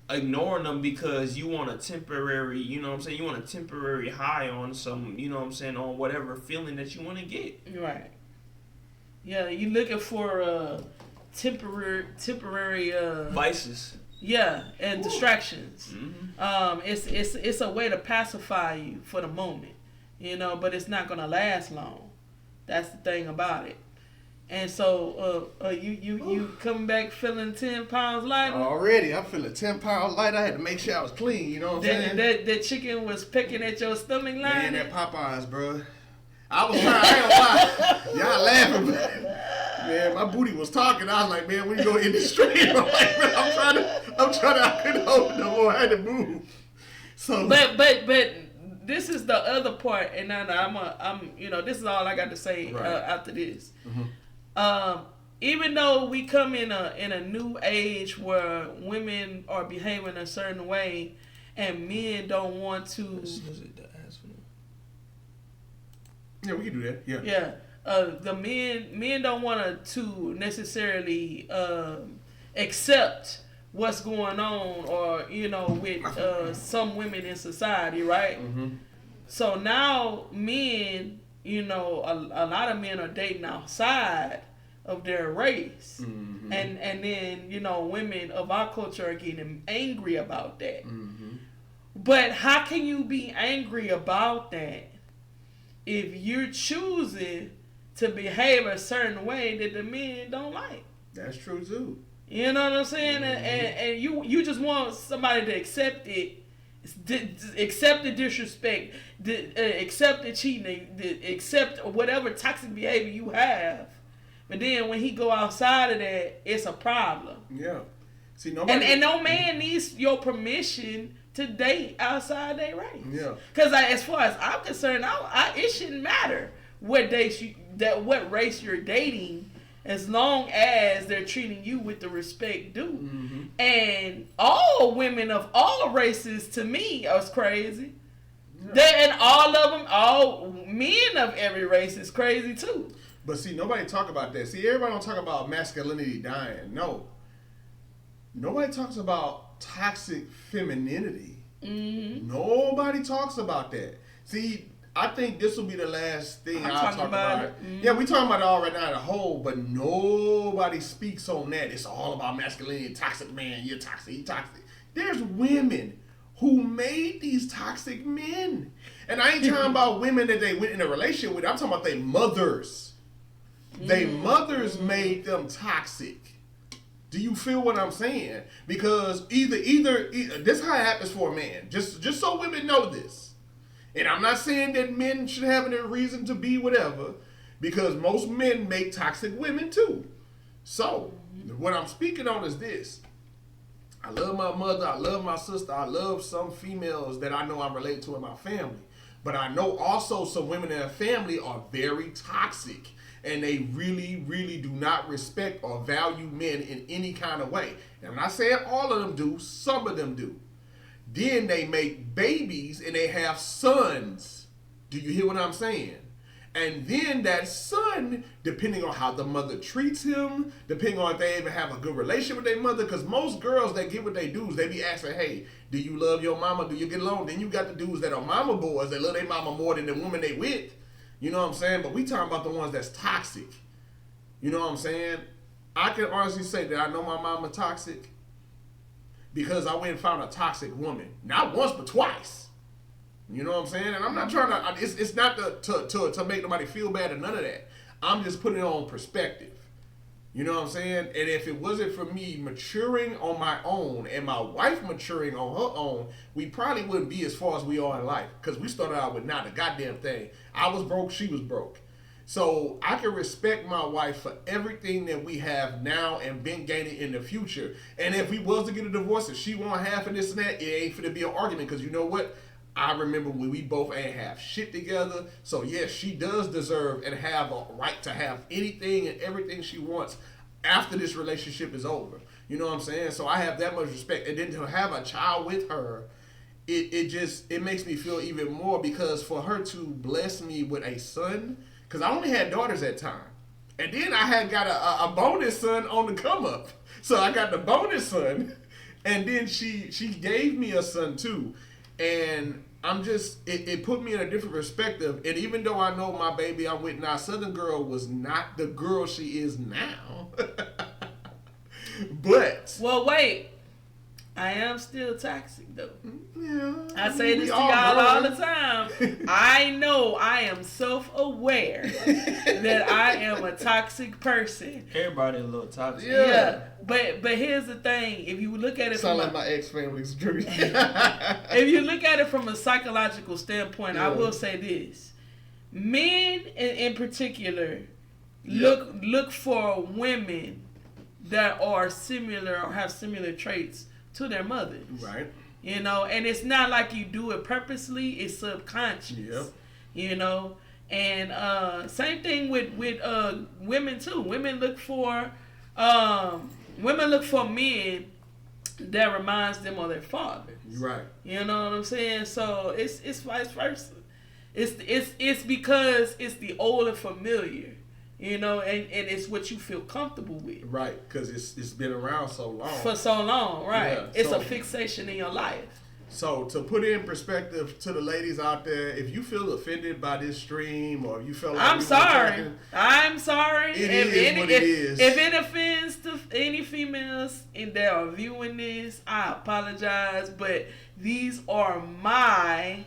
ignoring them because you want a temporary, you know what I'm saying, you want a temporary high on some, you know what I'm saying, on whatever feeling that you want to get. Right. Yeah, you looking for temporary vices. Yeah, and distractions. It's a way to pacify you for the moment, you know, but it's not gonna last long. That's the thing about it. And so, you coming back feeling 10 pounds lighter? Already, I'm feeling 10 pounds lighter. I had to make sure I was clean. You know what I'm saying? That chicken was pecking at your stomach line. Man, that Popeyes, bro. I was trying. I ain't gonna lie. Y'all laughing, but man, my booty was talking. I was like, man, when you go in the street, I'm like, man, I'm trying to. I couldn't hold it no more. I had to move. So, but this is the other part, and I'm you know, this is all I got to say after this. Even though we come in a new age where women are behaving a certain way and men don't want to. Yeah, we can do that. Yeah. Yeah. The men don't want to necessarily accept what's going on, or you know, with some women in society, right? So now men, you know, a lot of men are dating outside of their race, and then you know, women of our culture are getting angry about that. But how can you be angry about that if you're choosing to behave a certain way that the men don't like? That's true too. You know what I'm saying? And you just want somebody to accept it, accept the disrespect, accept the cheating, accept whatever toxic behavior you have. But then when he go outside of that, it's a problem. Yeah. See, nobody. And no man needs your permission to date outside their race. Yeah. Because as far as I'm concerned, it shouldn't matter what race you're dating, as long as they're treating you with the respect due. And all women of all races, to me, is crazy. And all of them, all men of every race is crazy too. But see, nobody talk about that. See, everybody don't talk about masculinity dying. No. Nobody talks about toxic femininity. Nobody talks about that. See, I think this will be the last thing I'll talk about. Yeah, we talking about it all right now as a whole, but nobody speaks on that. It's all about masculinity, toxic man, you're toxic, you're toxic. There's women who made these toxic men. And I ain't talking about women that they went in a relationship with. I'm talking about their mothers. Their mothers made them toxic. Do you feel what I'm saying? Because either this is how it happens for a man. Just so women know this. And I'm not saying that men should have any reason to be whatever, because most men make toxic women too. So what I'm speaking on is this. I love my mother, I love my sister, I love some females that I know I'm related to in my family. But I know also some women in their family are very toxic. And they really, really do not respect or value men in any kind of way. And I'm not saying all of them do, some of them do. Then they make babies and they have sons. Do you hear what I'm saying? And then that son, depending on how the mother treats him, depending on if they even have a good relationship with their mother, because most girls that get what they do is they be asking, hey, do you love your mama? Do you get along? Then you got the dudes that are mama boys that love their mama more than the woman they with. You know what I'm saying? But we talking about the ones that's toxic. You know what I'm saying? I can honestly say that I know my mama toxic because I went and found a toxic woman. Not once, but twice. You know what I'm saying? And I'm not trying to, it's not to make nobody feel bad or none of that. I'm just putting it on perspective. You know what I'm saying? And if it wasn't for me maturing on my own and my wife maturing on her own, we probably wouldn't be as far as we are in life. Because we started out with not a goddamn thing. I was broke, she was broke. So I can respect my wife for everything that we have now and been gaining in the future. And if we was to get a divorce, if she want half of this and that, it ain't finna be an argument. Because you know what? I remember when we both ain't have shit together. So yes, she does deserve and have a right to have anything and everything she wants after this relationship is over. You know what I'm saying? So I have that much respect. And then to have a child with her, it makes me feel even more, because for her to bless me with a son, because I only had daughters at the time. And then I had got a bonus son on the come up. So I got the bonus son, and then she gave me a son too. And I'm just, it put me in a different perspective. And even though I know my baby I'm with now, SouthernGul was not the girl she is now. But. Well, wait. I am still toxic though. Yeah. I say this to y'all all the time. I know I am self-aware that I am a toxic person. Everybody a little toxic. Yeah. But here's the thing. If you look at it sound like my ex-family's dream. If you look at it from a psychological standpoint, I will say this. Men in particular look for women that are similar or have similar traits to their mothers. Right. You know, and it's not like you do it purposely, it's subconscious. Yep. You know, and same thing with women too. Women look for men that reminds them of their fathers. Right. You know what I'm saying? So it's vice versa. It's because it's the old and familiar. You know, and it's what you feel comfortable with. Right, because it's been around so long. For so long, right. Yeah, it's a fixation in your life. So to put it in perspective to the ladies out there, if you feel offended by this stream or you feel like I'm sorry. It is what it is. If it offends to any females and that are viewing this, I apologize. But these are my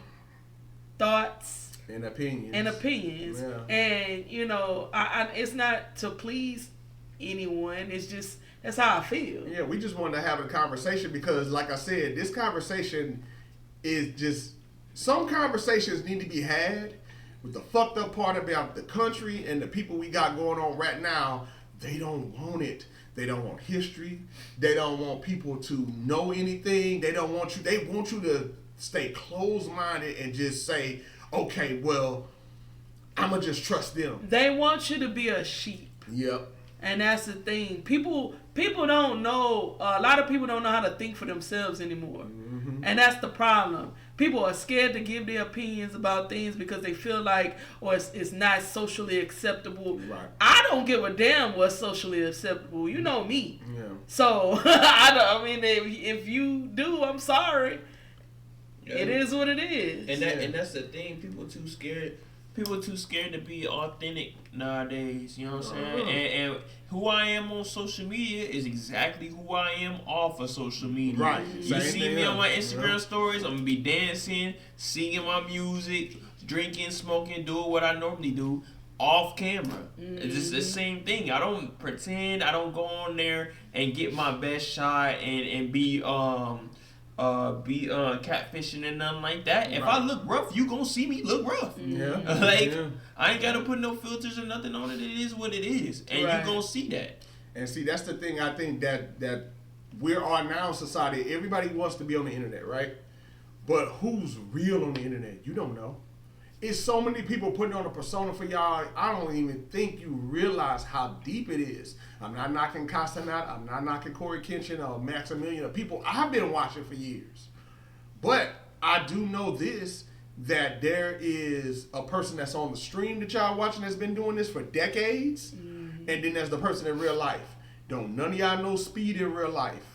thoughts. And opinions. Yeah. And, you know, I it's not to please anyone. It's just, that's how I feel. Yeah, we just wanted to have a conversation because, like I said, this conversation is just, some conversations need to be had. With the fucked up part about the country and the people we got going on right now, they don't want it. They don't want history. They don't want people to know anything. They want you to stay closed-minded and just say, okay, well, I'ma just trust them. They want you to be a sheep. Yep. And that's the thing. People don't know. A lot of people don't know how to think for themselves anymore. Mm-hmm. And that's the problem. People are scared to give their opinions about things because they feel like, or it's not socially acceptable. Right. I don't give a damn what's socially acceptable. You know me. Yeah. So, if you do, I'm sorry. It is what it is. And that's the thing. People too scared to be authentic nowadays. You know what I'm saying? And who I am on social media is exactly who I am off of social media. Right. You see me on my Instagram stories, I'm gonna be dancing, singing my music, drinking, smoking, doing what I normally do off camera. It's just the same thing. I don't pretend. I don't go on there and get my best shot and be catfishing and nothing like that. If I look rough, you gonna see me look rough. I ain't gotta put no filters or nothing on it. It is what it is, and you gonna see that. And see, that's the thing. I think that we are now in society. Everybody wants to be on the internet, right? But who's real on the internet? You don't know. It's so many people putting on a persona for y'all. I don't even think you realize how deep it is. I'm not knocking Castanat. I'm not knocking Corey Kenshin or Maximilian or people I've been watching for years. But I do know this, that there is a person that's on the stream that y'all watching that's been doing this for decades. And then there's the person in real life. Don't none of y'all know Speed in real life.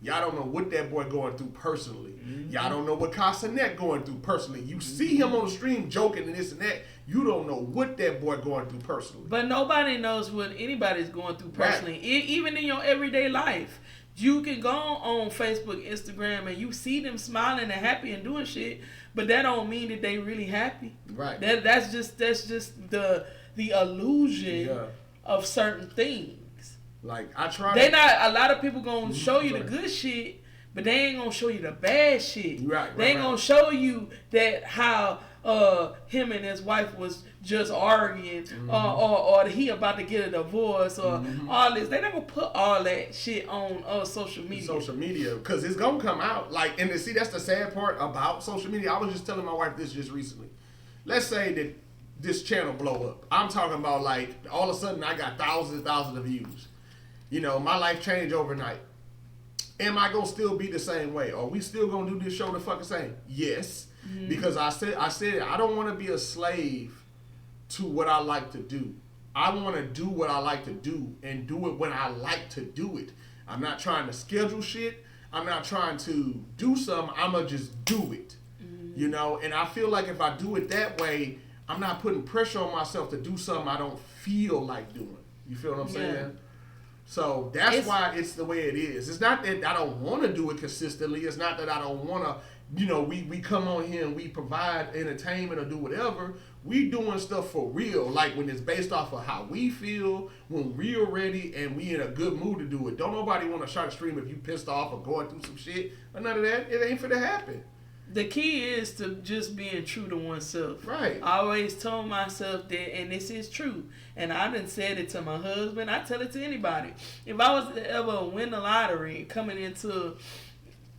Y'all don't know what that boy going through personally. Y'all don't know what Castanet going through personally. You see him on the stream joking and this and that. You don't know what that boy going through personally. But nobody knows what anybody's going through personally. Even in your everyday life. You can go on Facebook, Instagram, and you see them smiling and happy and doing shit, but that don't mean that they really happy. Right. That's just the illusion of certain things. Like I try. A lot of people gonna show you the good shit, but they ain't gonna show you the bad shit. They ain't gonna show you that how him and his wife was just arguing, or he about to get a divorce, or all this. They not gonna put all that shit on social media. Social media, because it's gonna come out. Like, and see, that's the sad part about social media. I was just telling my wife this just recently. Let's say that this channel blow up. I'm talking about like all of a sudden I got thousands and thousands of views. You know, my life changed overnight. Am I gonna still be the same way? Are we still gonna do this show the fucking same? Yes. Because I said I don't want to be a slave to what I like to do. I want to do what I like to do and do it when I like to do it. I'm not trying to schedule shit. I'm not trying to do something. I'm gonna just do it. You know, and I feel like if I do it that way, I'm not putting pressure on myself to do something I don't feel like doing. You feel what I'm saying? So that's why it's the way it is. It's not that I don't want to do it consistently. It's not that I don't want to, you know, we come on here and we provide entertainment or do whatever. We doing stuff for real, like when it's based off of how we feel, when we're ready and we in a good mood to do it. Don't nobody want to start a stream if you pissed off or going through some shit or none of that. It ain't finna happen. The key is to just being true to oneself. Right. I always told myself that, and this is true, and I done said it to my husband. I tell it to anybody. If I was to ever win the lottery, coming into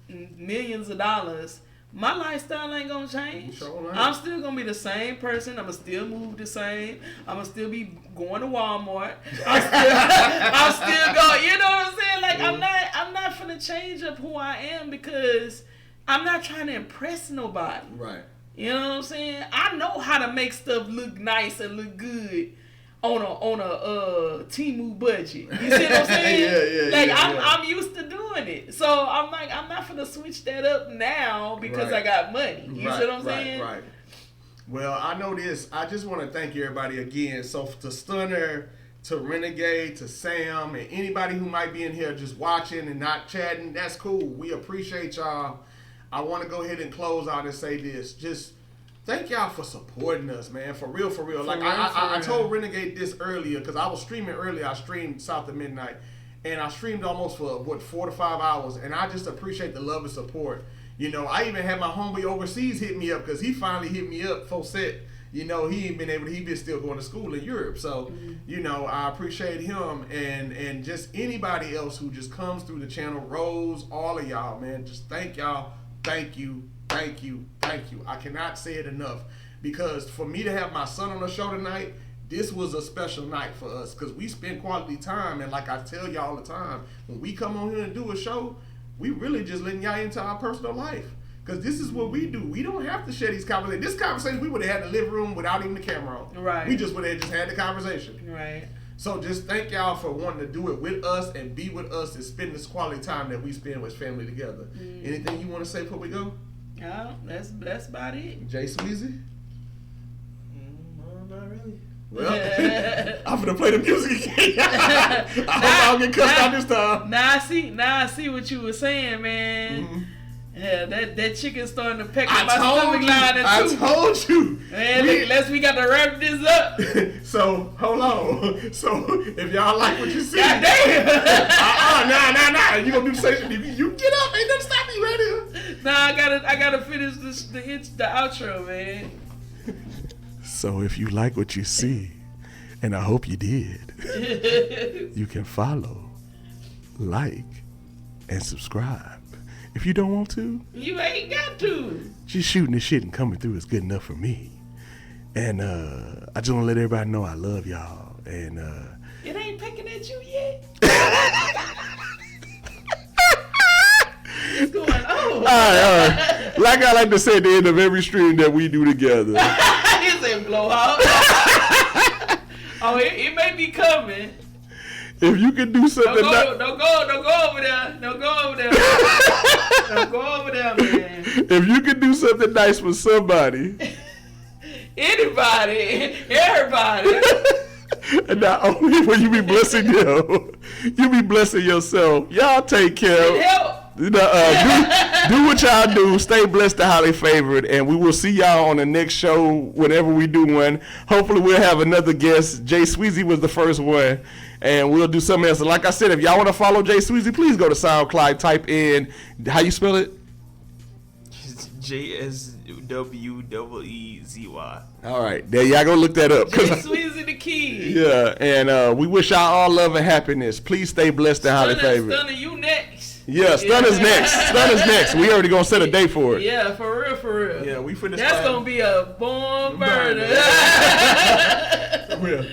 millions of dollars, my lifestyle ain't gonna change. I'm still gonna be the same person. I'm gonna still move the same. I'm gonna still be going to Walmart. I'm still going. You know what I'm saying? Like I'm not finna change up who I am because I'm not trying to impress nobody. Right. You know what I'm saying? I know how to make stuff look nice and look good on a Temu budget. You see what I'm saying? I'm used to doing it. So I'm like, I'm not gonna switch that up now because I got money. You see what I'm saying? Right. Well, I know this. I just want to thank everybody again. So to Stunner, to Renegade, to Sam, and anybody who might be in here just watching and not chatting, that's cool. We appreciate y'all. I want to go ahead and close out and say this. Just thank y'all for supporting us, man. For real. Like I told Renegade this earlier because I was streaming earlier. I streamed South of Midnight, and I streamed almost for 4 to 5 hours. And I just appreciate the love and support. You know, I even had my homie overseas hit me up because he finally hit me up full set. You know, he been still going to school in Europe. So, you know, I appreciate him and just anybody else who just comes through the channel. Rose, all of y'all, man. Just thank y'all. Thank you. I cannot say it enough because for me to have my son on the show tonight, this was a special night for us because we spend quality time. And like I tell y'all all the time, when we come on here and do a show, we really just letting y'all into our personal life because this is what we do. We don't have to share these conversations. This conversation, we would have had the living room without even the camera on. Right. We just would have just had the conversation. Right. So just thank y'all for wanting to do it with us and be with us and spend this quality time that we spend with family together. Anything you want to say before we go? No, that's about it. Jsweezy? No, not really. Well, I'm gonna play the music again. I hope I don't get cussed out this time. Now I see what you were saying, man. Mm-hmm. Yeah, that chicken's starting to peck at my I stomach line and told you. Man, we got to wrap this up. So hold on. So if y'all like what you see, God damn. nah. You gonna do the same? You get up. Ain't nothing stop you right here. Nah, I gotta finish the outro, man. So if you like what you see, and I hope you did, you can follow, like, and subscribe. If you don't want to, You ain't got to. just shooting the shit and coming through is good enough for me. And I just want to let everybody know I love y'all. And It ain't pecking at you yet. What's going on? all right. Like I like to say at the end of every stream that we do together. He said blow out. Oh, it may be coming. If you can do something, Don't go over there. Don't go over there. Don't go over there, man. if you can do something nice for somebody, Anybody, everybody. and not only will you be blessing them, you be blessing yourself. Y'all take care. Help. Do what y'all do. Stay blessed and highly favored, and we will see y'all on the next show whenever we do one. Hopefully we'll have another guest. Jsweezy was the first one, and we'll do something else. Like I said, if y'all want to follow Jsweezy, please go to SoundCloud, type in, how you spell it? JSWEEZY. All right, there y'all go look that up. Jsweezythekid. Yeah, and we wish y'all all love and happiness. Please stay blessed and highly favored. Stunner, you next. Yeah, Stunner's next. Stunner's next. We already gonna set a date for it. Yeah, for real. Yeah, we finna That's start. gonna be a born burner. For real.